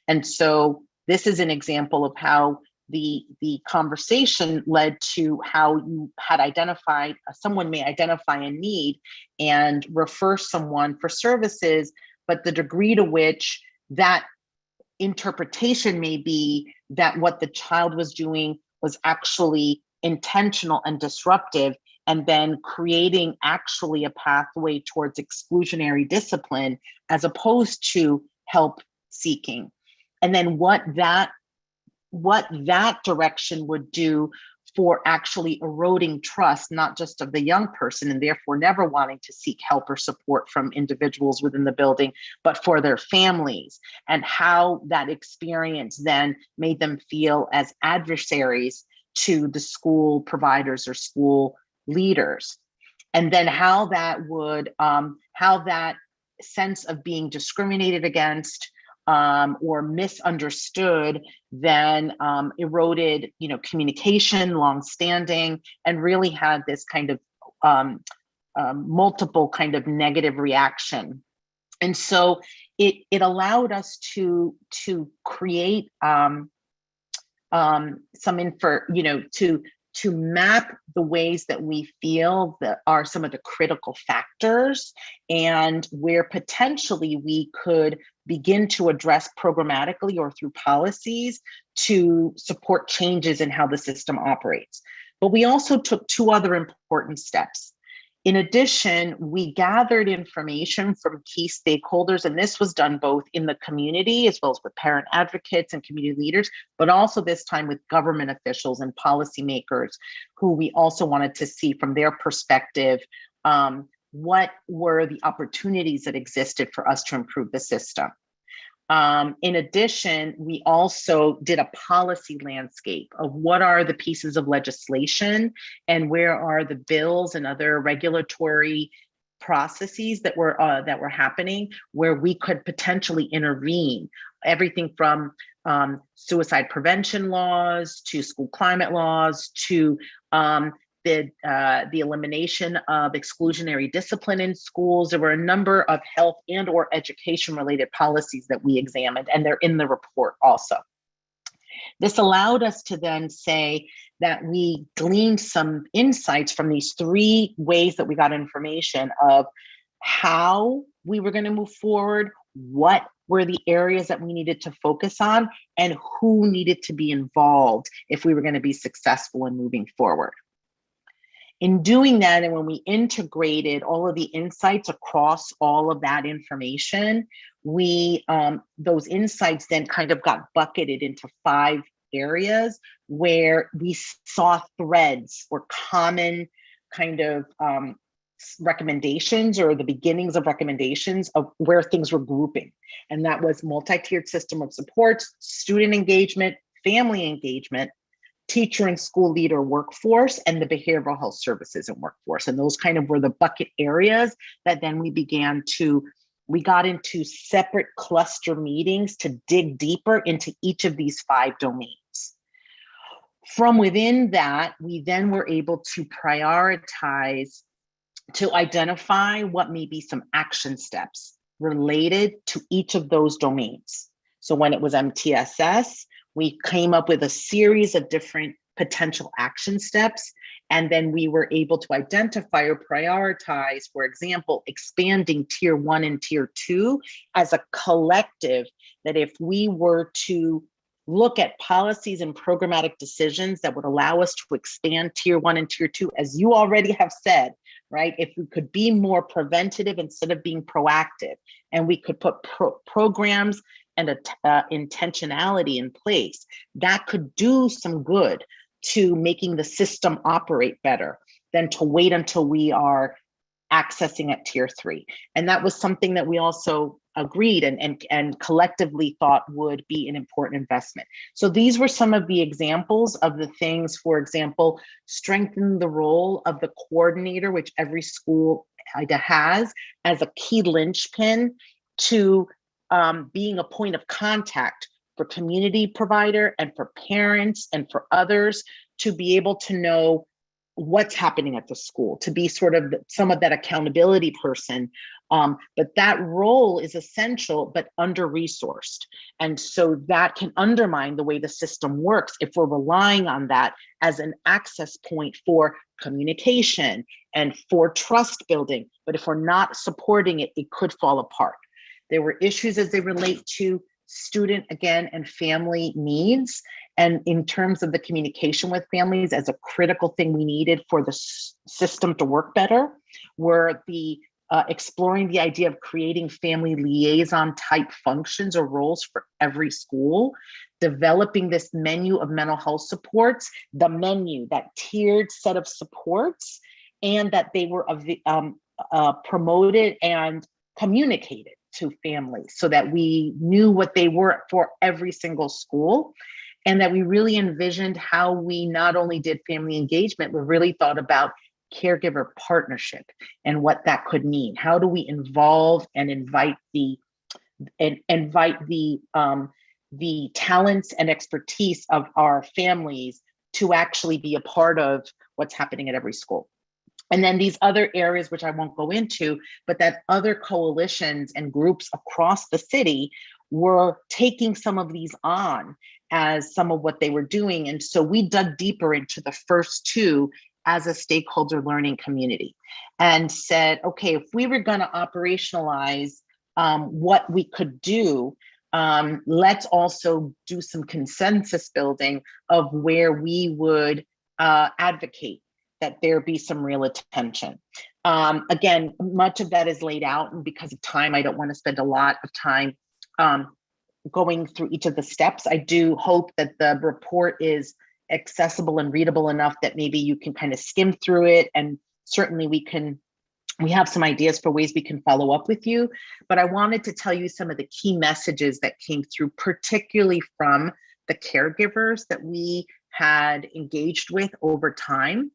And so this is an example of how the conversation led to how you had identified, someone may identify a need and refer someone for services, but the degree to which that interpretation may be that what the child was doing was actually intentional and disruptive, and then creating actually a pathway towards exclusionary discipline as opposed to help seeking. And then what that direction would do for actually eroding trust, not just of the young person and therefore never wanting to seek help or support from individuals within the building, but for their families, and how that experience then made them feel as adversaries to the school providers or school leaders. And then how that sense of being discriminated against or misunderstood then eroded, communication, longstanding, and really had this kind of multiple kind of negative reaction. And so it allowed us to create some info, to map the ways that we feel that are some of the critical factors, and where potentially we could begin to address programmatically or through policies to support changes in how the system operates. But we also took two other important steps. In addition, we gathered information from key stakeholders, and this was done both in the community as well as with parent advocates and community leaders, but also this time with government officials and policymakers who we also wanted to see from their perspective what were the opportunities that existed for us to improve the system. In addition, we also did a policy landscape of what are the pieces of legislation and where are the bills and other regulatory processes that were happening where we could potentially intervene. Everything from suicide prevention laws to school climate laws to the elimination of exclusionary discipline in schools. There were a number of health and or education related policies that we examined, and they're in the report also. This allowed us to then say that we gleaned some insights from these three ways that we got information of how we were going to move forward, what were the areas that we needed to focus on, and who needed to be involved if we were going to be successful in moving forward. In doing that, and when we integrated all of the insights across all of that information, we those insights then kind of got bucketed into 5 areas where we saw threads or common kind of recommendations, or the beginnings of recommendations of where things were grouping. And that was multi-tiered system of supports, student engagement, family engagement, teacher and school leader workforce, and the behavioral health services and workforce. And those kind of were the bucket areas that then we got into separate cluster meetings to dig deeper into each of these 5 domains. From within that, we then were able to prioritize, to identify what may be some action steps related to each of those domains. So when it was MTSS, we came up with a series of different potential action steps, and then we were able to identify or prioritize, for example, expanding tier 1 and tier 2 as a collective, that if we were to look at policies and programmatic decisions that would allow us to expand tier 1 and tier 2, as you already have said, right? If we could be more preventative instead of being proactive, and we could put programs and intentionality in place, that could do some good to making the system operate better than to wait until we are accessing at tier 3. And that was something that we also agreed and collectively thought would be an important investment. So these were some of the examples of the things. For example, strengthen the role of the coordinator, which every school has, as a key linchpin to being a point of contact for community provider and for parents and for others to be able to know what's happening at the school, to be sort of some of that accountability person. But that role is essential, but under-resourced. And so that can undermine the way the system works if we're relying on that as an access point for communication and for trust building. But if we're not supporting it, it could fall apart. There were issues as they relate to student, again, and family needs. And in terms of the communication with families as a critical thing we needed for the system to work better, were the exploring the idea of creating family liaison type functions or roles for every school, developing this menu of mental health supports, the menu, that tiered set of supports, and that they were promoted and communicated to families so that we knew what they were for every single school, and that we really envisioned how we not only did family engagement, but really thought about caregiver partnership and what that could mean. How do we involve and invite the talents and expertise of our families to actually be a part of what's happening at every school? And then these other areas, which I won't go into, but that other coalitions and groups across the city were taking some of these on as some of what they were doing. And so we dug deeper into the first 2 as a stakeholder learning community and said, okay, if we were going to operationalize what we could do, let's also do some consensus building of where we would advocate that there be some real attention. Again, much of that is laid out, and because of time, I don't want to spend a lot of time going through each of the steps. I do hope that the report is accessible and readable enough that maybe you can kind of skim through it, and certainly we have some ideas for ways we can follow up with you. But I wanted to tell you some of the key messages that came through, particularly from the caregivers that we had engaged with over time.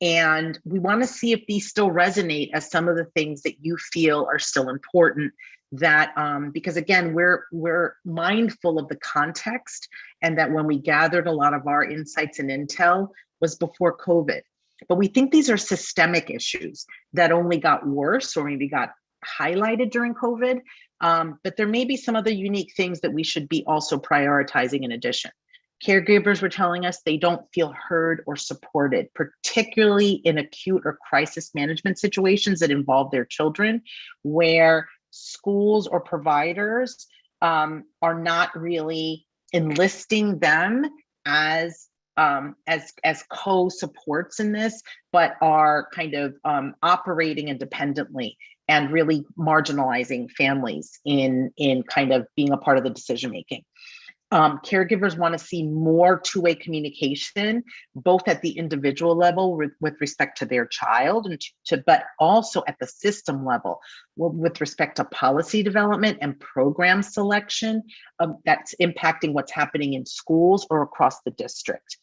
And we want to see if these still resonate as some of the things that you feel are still important. That because again, we're mindful of the context, and that when we gathered a lot of our insights and intel was before COVID. But we think these are systemic issues that only got worse or maybe got highlighted during COVID. But there may be some other unique things that we should be also prioritizing in addition. Caregivers were telling us they don't feel heard or supported, particularly in acute or crisis management situations that involve their children, where schools or providers are not really enlisting them as as co-supports in this, but are kind of operating independently and really marginalizing families in kind of being a part of the decision making. Caregivers want to see more two-way communication, both at the individual level with respect to their child, and but also at the system level with respect to policy development and program selection that's impacting what's happening in schools or across the district.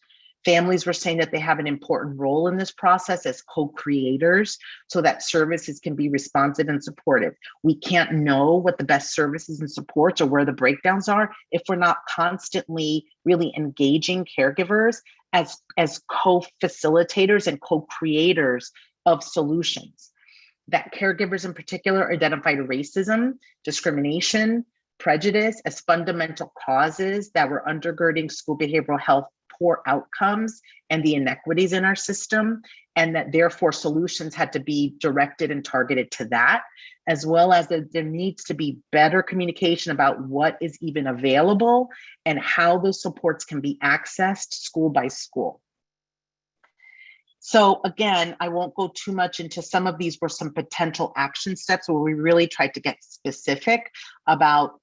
Families were saying that they have an important role in this process as co-creators so that services can be responsive and supportive. We can't know what the best services and supports or where the breakdowns are if we're not constantly really engaging caregivers as co-facilitators and co-creators of solutions. That caregivers in particular identified racism, discrimination, prejudice as fundamental causes that were undergirding school behavioral health poor outcomes and the inequities in our system, and that therefore solutions had to be directed and targeted to that, as well as that there needs to be better communication about what is even available and how those supports can be accessed school by school. So again, I won't go too much into some of these were some potential action steps where we really tried to get specific about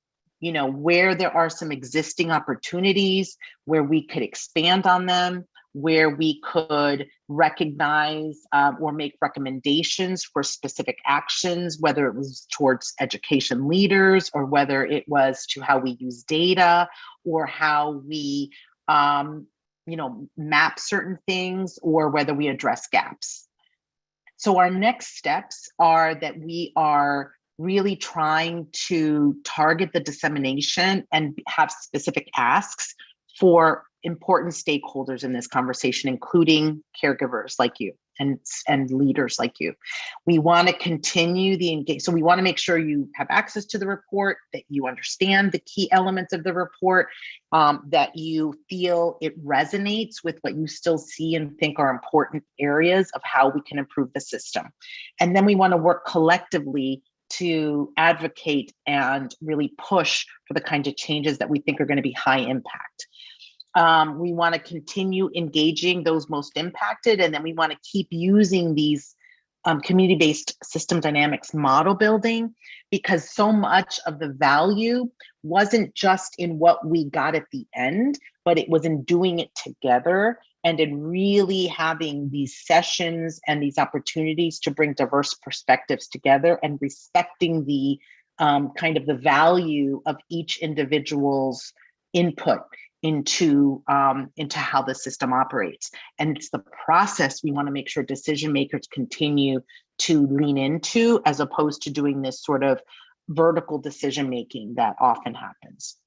where there are some existing opportunities, where we could expand on them, where we could recognize or make recommendations for specific actions, whether it was towards education leaders or whether it was to how we use data or how we map certain things or whether we address gaps. So our next steps are that we are really trying to target the dissemination and have specific asks for important stakeholders in this conversation, including caregivers like you and leaders like you. We want to continue the engagement. So we want to make sure you have access to the report, that you understand the key elements of the report, that you feel it resonates with what you still see and think are important areas of how we can improve the system. And then we want to work collectively to advocate and really push for the kinds of changes that we think are going to be high impact. We want to continue engaging those most impacted, and then we want to keep using these community-based system dynamics model building, because so much of the value wasn't just in what we got at the end, but it was in doing it together and in really having these sessions and these opportunities to bring diverse perspectives together and respecting the kind of the value of each individual's input into how the system operates. And it's the process we want to make sure decision makers continue to lean into, as opposed to doing this sort of vertical decision making that often happens.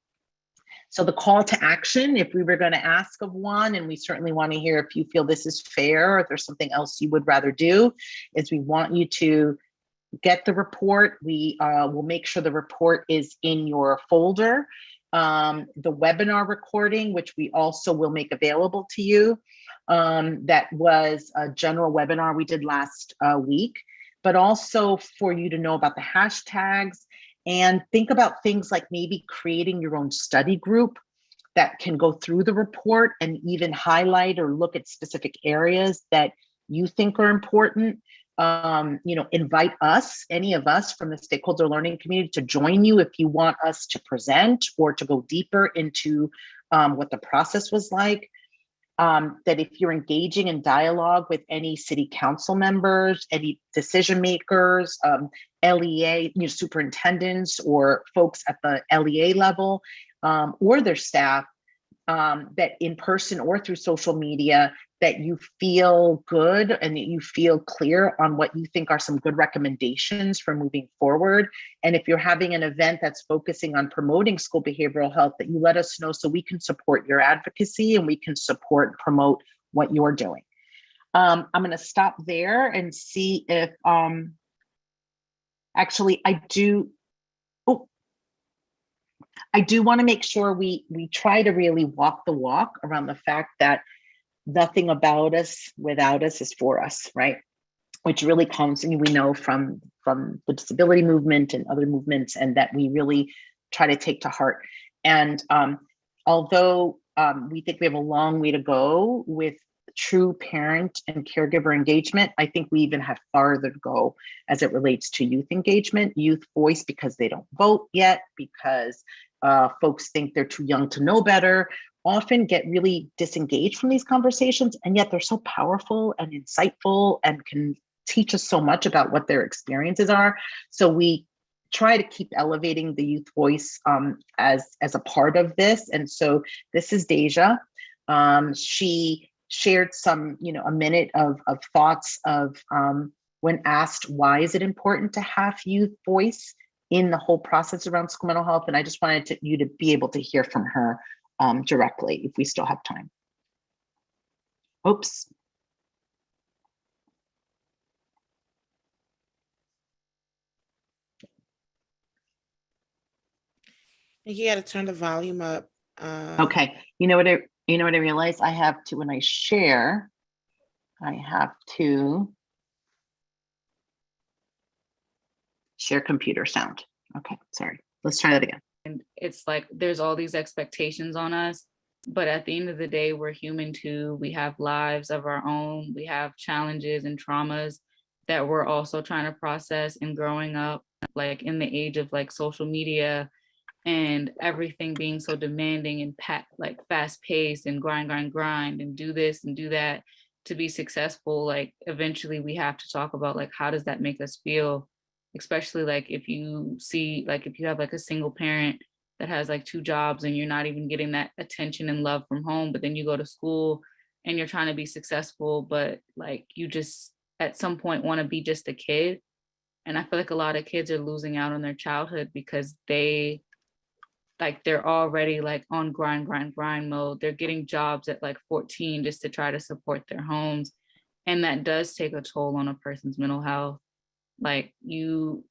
So the call to action, if we were going to ask of one, and we certainly want to hear if you feel this is fair or if there's something else you would rather do, is we want you to get the report. We will make sure the report is in your folder. The webinar recording, which we also will make available to you. That was a general webinar we did last week, but also for you to know about the hashtags and think about things like maybe creating your own study group that can go through the report and even highlight or look at specific areas that you think are important. Invite us, any of us from the stakeholder learning community, to join you if you want us to present or to go deeper into what the process was like. That if you're engaging in dialogue with any city council members, any decision makers, LEA, superintendents or folks at the LEA level or their staff, that in person or through social media, that you feel good and that you feel clear on what you think are some good recommendations for moving forward. And if you're having an event that's focusing on promoting school behavioral health, that you let us know so we can support your advocacy and we can support and promote what you're doing. I'm going to stop there and see if actually I do want to make sure we try to really walk the walk around the fact that nothing about us without us is for us, right? Which really comes, and we know from the disability movement and other movements, and that we really try to take to heart. And although we think we have a long way to go with true parent and caregiver engagement. I think we even have farther to go as it relates to youth engagement, youth voice, because they don't vote yet, because folks think they're too young to know better, often get really disengaged from these conversations, and yet they're so powerful and insightful and can teach us so much about what their experiences are. So we try to keep elevating the youth voice as a part of this. And so this is Deja. She shared some, a minute of thoughts of when asked, why is it important to have youth voice in the whole process around school mental health? And I just wanted you to be able to hear from her directly if we still have time. Oops. You got to turn the volume up. Okay. You know what I realized? I have to, when I share, I have to share computer sound. Okay, sorry. Let's try that again. And it's like there's all these expectations on us, but at the end of the day, we're human too. We have lives of our own. We have challenges and traumas that we're also trying to process. And growing up, like in the age of like social media and everything being so demanding and like fast paced and grind and do this and do that to be successful, like eventually we have to talk about like, how does that make us feel? Especially like if you see, like if you have like a single parent that has like 2 jobs and you're not even getting that attention and love from home, but then you go to school and you're trying to be successful, but like you just at some point want to be just a kid. And I feel like a lot of kids are losing out on their childhood because they're already like on grind mode. They're getting jobs at like 14 just to try to support their homes. And that does take a toll on a person's mental health. Like you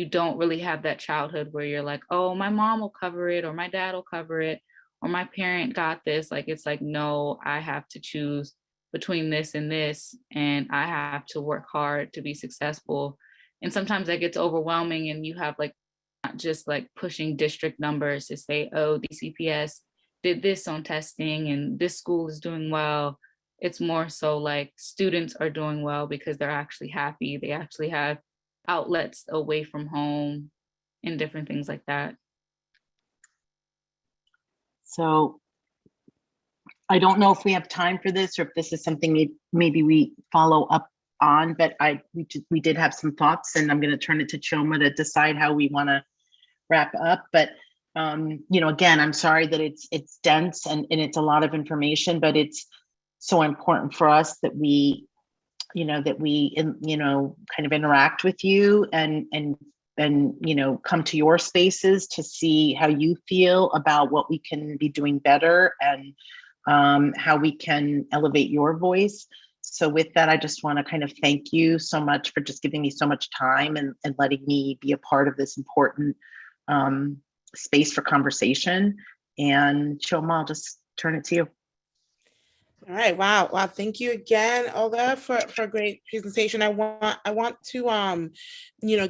don't really have that childhood where you're like, oh, my mom will cover it, or my dad will cover it, or my parent got this. Like, it's like, no, I have to choose between this and this, and I have to work hard to be successful. And sometimes that gets overwhelming, and you have like not just like pushing district numbers to say, oh, DCPS did this on testing and this school is doing well. It's more so like students are doing well because they're actually happy. They actually have outlets away from home and different things like that. So I don't know if we have time for this or if this is something maybe we follow up on, but we did have some thoughts, and I'm going to turn it to Chioma to decide how we want to wrap up. But again, I'm sorry that it's dense and it's a lot of information, but it's so important for us that we kind of interact with you and come to your spaces to see how you feel about what we can be doing better and how we can elevate your voice. So with that, I just want to kind of thank you so much for just giving me so much time and letting me be a part of this important space for conversation. And Chioma, I'll just turn it to you. All right. Wow. Thank you again, Olga, for a great presentation. I want to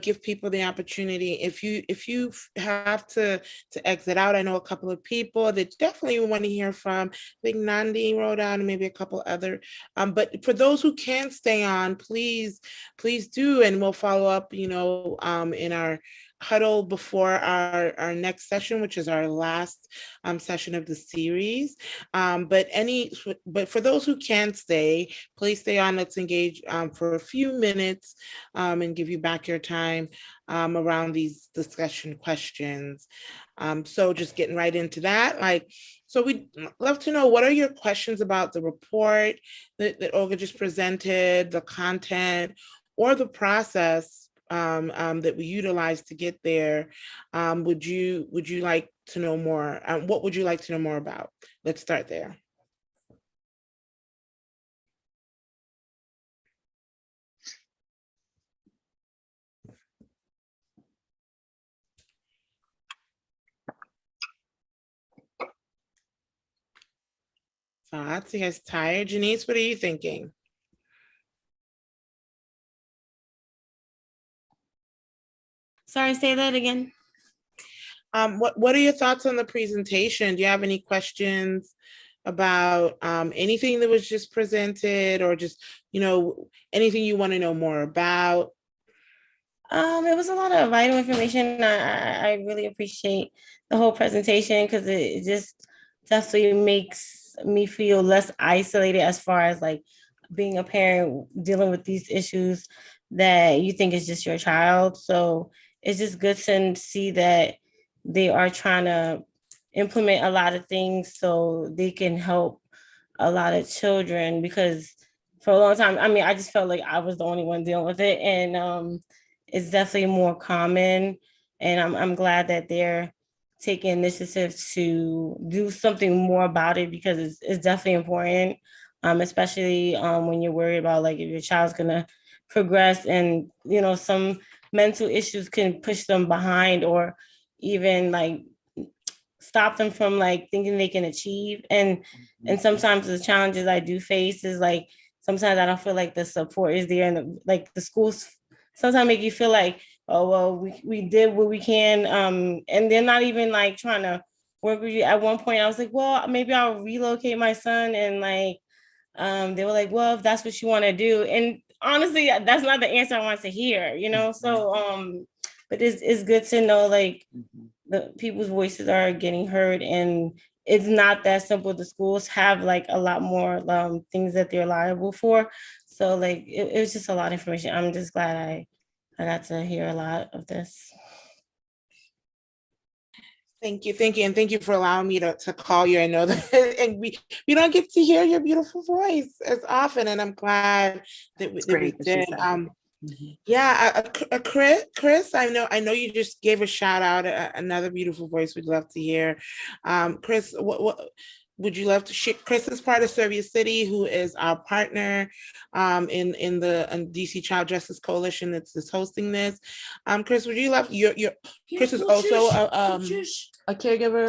give people the opportunity. If you have to exit out, I know a couple of people that definitely want to hear from. I think Nandi wrote down and maybe a couple other. But for those who can stay on, please do, and we'll follow up. In our huddle before our next session, which is our last session of the series. But for those who can't stay, please stay on. Let's engage for a few minutes and give you back your time around these discussion questions. So just getting right into that, so we'd love to know, what are your questions about the report that Olga just presented, the content, or the process that we utilize to get there? Would you like to know more? What would you like to know more about? Let's start there. Thoughts? You guys tired? Janice, what are you thinking? Sorry, say that again. What are your thoughts on the presentation? Do you have any questions about anything that was just presented, or just, anything you want to know more about? It was a lot of vital information. I really appreciate the whole presentation because it just definitely makes me feel less isolated as far as like being a parent dealing with these issues that you think is just your child. So it's just good to see that they are trying to implement a lot of things so they can help a lot of children, because for a long time, I mean, I just felt like I was the only one dealing with it. And it's definitely more common. And I'm glad that they're taking initiative to do something more about it, because it's definitely important, especially when you're worried about like if your child's gonna progress, and some mental issues can push them behind, or even like stop them from like thinking they can achieve. And sometimes the challenges I do face is like sometimes I don't feel like the support is there, and like the schools sometimes make you feel like, oh well, we did what we can, and they're not even like trying to work with you. At one point I was like, well, maybe I'll relocate my son, and like they were like, well, if that's what you want to do. And honestly, that's not the answer I want to hear, so but it's good to know like the people's voices are getting heard, and it's not that simple. The schools have like a lot more things that they're liable for. So like it was just a lot of information. I'm just glad I got to hear a lot of this. Thank you, and thank you for allowing me to call you. I know that, and we don't get to hear your beautiful voice as often, and I'm glad that we Great that you did. said that. Yeah, Chris, I know you just gave a shout out, another beautiful voice we'd love to hear. Chris, what would you love to share? Chris is part of Serve Your City, who is our partner in the DC Child Justice Coalition that's hosting this. Chris, would you love Chris is also a caregiver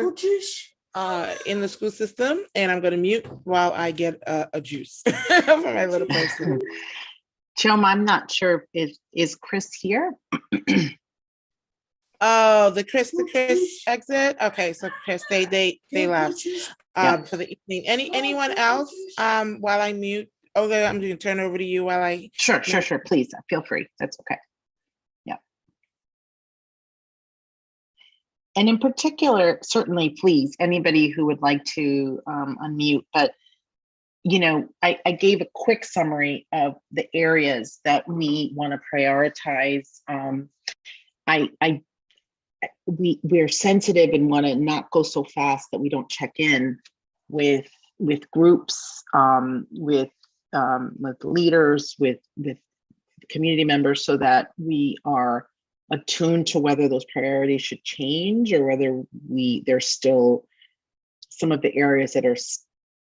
in the school system, and I'm going to mute while I get a juice for my little person. Chioma, I'm not sure, is Chris here? Oh, the Chris exit. Okay, so Chris, they left for the evening. Anyone else? While I mute, okay, I'm going to turn over to you while I. Sure. Please feel free. That's okay. Yeah. And in particular, certainly, please, anybody who would like to unmute, but I gave a quick summary of the areas that we want to prioritize. We're sensitive and want to not go so fast that we don't check in with groups, with leaders, with community members, so that we are attuned to whether those priorities should change, or whether there's still some of the areas that are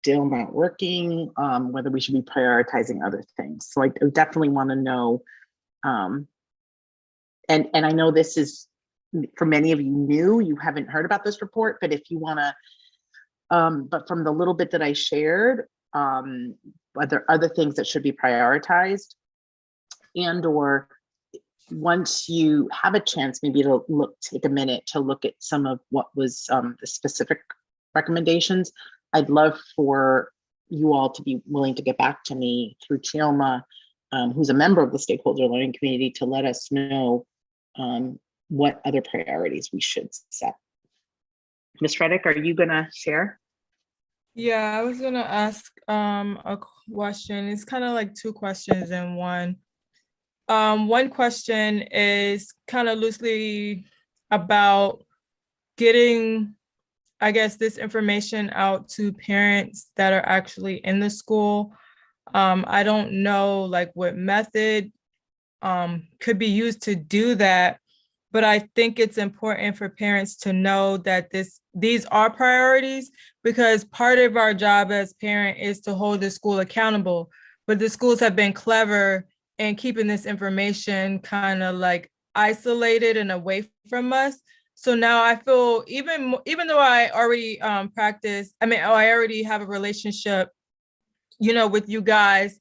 still not working, whether we should be prioritizing other things. So I definitely want to know, and I know this is, for many of you new, you haven't heard about this report, but if you want to, but from the little bit that I shared, are there other things that should be prioritized? And or once you have a chance, maybe to take a minute to look at some of what was the specific recommendations. I'd love for you all to be willing to get back to me through Chioma, who's a member of the stakeholder learning community, to let us know what other priorities we should set. Ms. Reddick, are you gonna share? Yeah, I was gonna ask a question. It's kind of like two questions in one. One question is kind of loosely about getting, I guess, this information out to parents that are actually in the school. I don't know like what method could be used to do that, but I think it's important for parents to know that these are priorities, because part of our job as parent is to hold the school accountable. But the schools have been clever in keeping this information kind of like isolated and away from us. So now I feel, even though I already I already have a relationship, with you guys,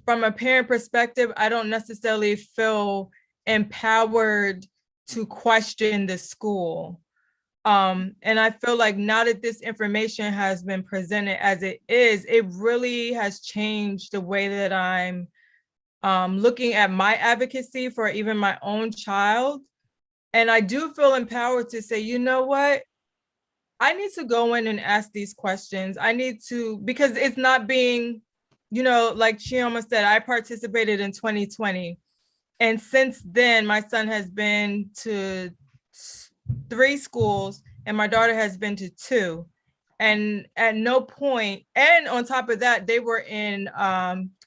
from a parent perspective, I don't necessarily feel empowered to question the school. And I feel like now that this information has been presented as it is, it really has changed the way that I'm looking at my advocacy for even my own child. And I do feel empowered to say, you know what? I need to go in and ask these questions. I need to, because it's not being, like Chioma said, I participated in 2020. And since then, my son has been to 3 schools and my daughter has been to 2. And at no point, and on top of that, they were in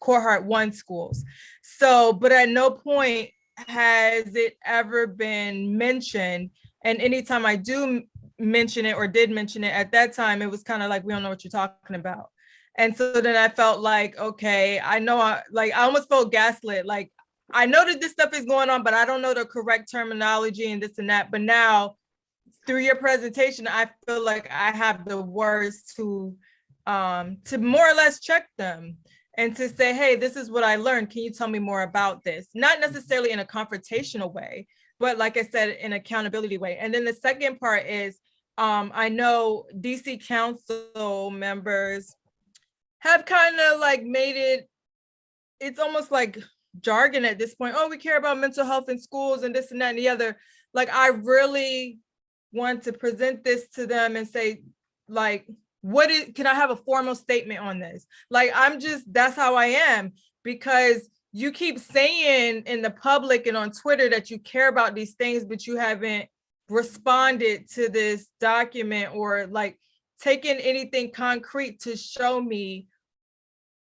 Cohort 1 schools. So, but at no point has it ever been mentioned. And anytime I do mention it or did mention it at that time, it was kind of like, we don't know what you're talking about. And so then I felt like, okay, I know, I almost felt gaslit. Like, I know that this stuff is going on, but I don't know the correct terminology and this and that. But now through your presentation, I feel like I have the words to more or less check them and to say, hey, this is what I learned. Can you tell me more about this? Not necessarily in a confrontational way, but like I said, in an accountability way. And then the second part is, I know DC Council members have kind of like made it's almost like jargon at this point. Oh, we care about mental health in schools and this and that and the other. Like, I really want to present this to them and say, like, can I have a formal statement on this? Like, that's how I am, because you keep saying in the public and on Twitter that you care about these things, but you haven't responded to this document or like taken anything concrete to show me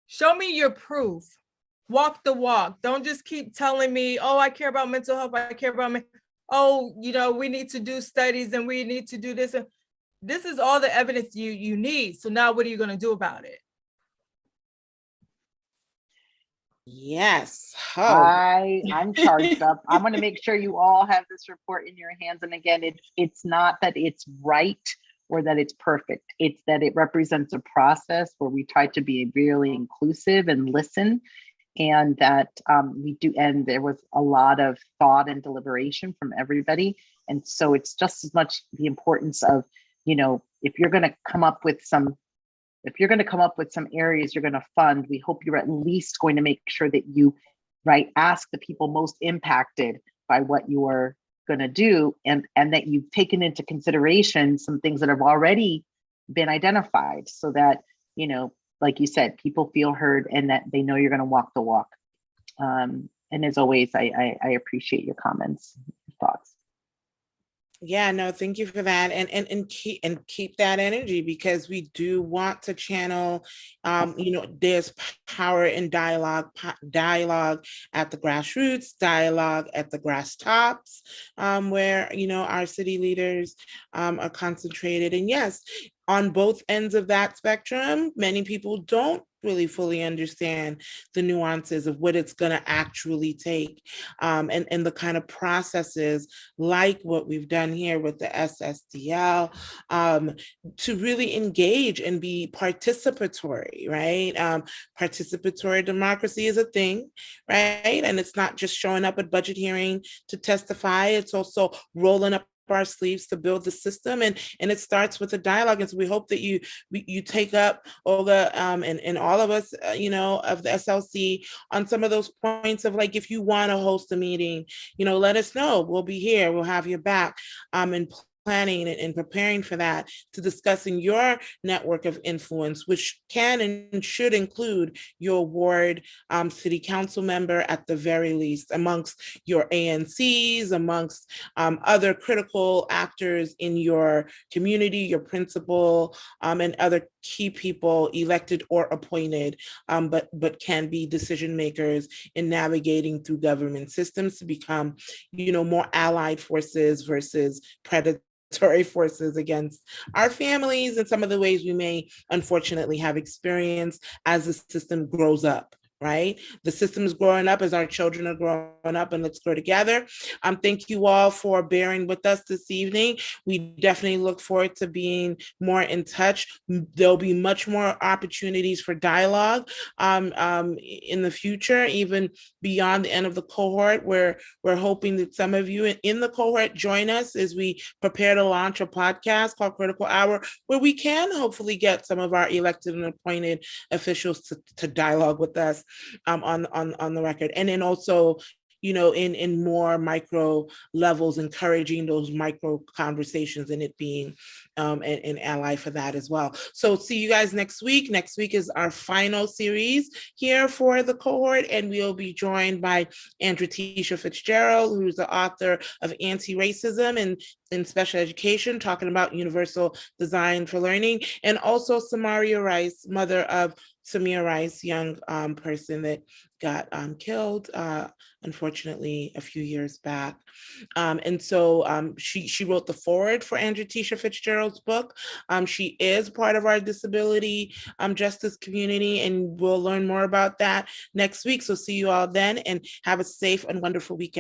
your proof. Walk the walk. Don't just keep telling me, oh, I care about mental health. I care about we need to do studies and we need to do this. And this is all the evidence you need. So now what are you going to do about it? Yes. Oh. I'm charged up. I'm going to make sure you all have this report in your hands. And again, it's not that it's right or that it's perfect. It's that it represents a process where we try to be really inclusive and listen. And that and there was a lot of thought and deliberation from everybody. And so it's just as much the importance of, if you're going to come up with some areas you're going to fund, we hope you're at least going to make sure that you, ask the people most impacted by what you're going to do, and that you've taken into consideration some things that have already been identified, so that, like you said, people feel heard and that they know you're going to walk the walk. And as always, I appreciate your comments, your thoughts. Yeah, no, thank you for that. And keep that energy, because we do want to channel, there's power in dialogue at the grassroots, dialogue at the grass tops, where, our city leaders are concentrated. And yes, on both ends of that spectrum, many people don't really fully understand the nuances of what it's going to actually take, and the kind of processes like what we've done here with the SSDL, to really engage and be participatory, right? Participatory democracy is a thing, right? And it's not just showing up at budget hearing to testify, it's also rolling up our sleeves to build the system, and it starts with a dialogue. And so we hope that you take up Olga, and all of us, of the SLC, on some of those points of, like, if you want to host a meeting, let us know. We'll be here. We'll have your back, and planning and preparing for that, to discussing your network of influence, which can and should include your ward city council member at the very least, amongst your ANCs, amongst other critical actors in your community, your principal, and other key people, elected or appointed, but can be decision makers in navigating through government systems to become, more allied forces versus predatory forces against our families, and some of the ways we may unfortunately have experienced as the system grows up, right? The system is growing up as our children are growing up, and let's grow together. Thank you all for bearing with us this evening. We definitely look forward to being more in touch. There'll be much more opportunities for dialogue in the future, even beyond the end of the cohort, where we're hoping that some of you in the cohort join us as we prepare to launch a podcast called Critical Hour, where we can hopefully get some of our elected and appointed officials to dialogue with us on the record. And then also, you know, in more micro levels, encouraging those micro conversations and it being an ally for that as well. So see you guys next week. Next week is our final series here for the cohort, and we'll be joined by Andrea Tisha Fitzgerald, who's the author of Anti-Racism in Special Education, talking about universal design for learning, and also Samaria Rice, mother of Samir Rice, young person that got killed, unfortunately, a few years back. And so she wrote the foreword for Andrea Tisha Fitzgerald's book. She is part of our disability justice community, and we'll learn more about that next week. So see you all then, and have a safe and wonderful weekend.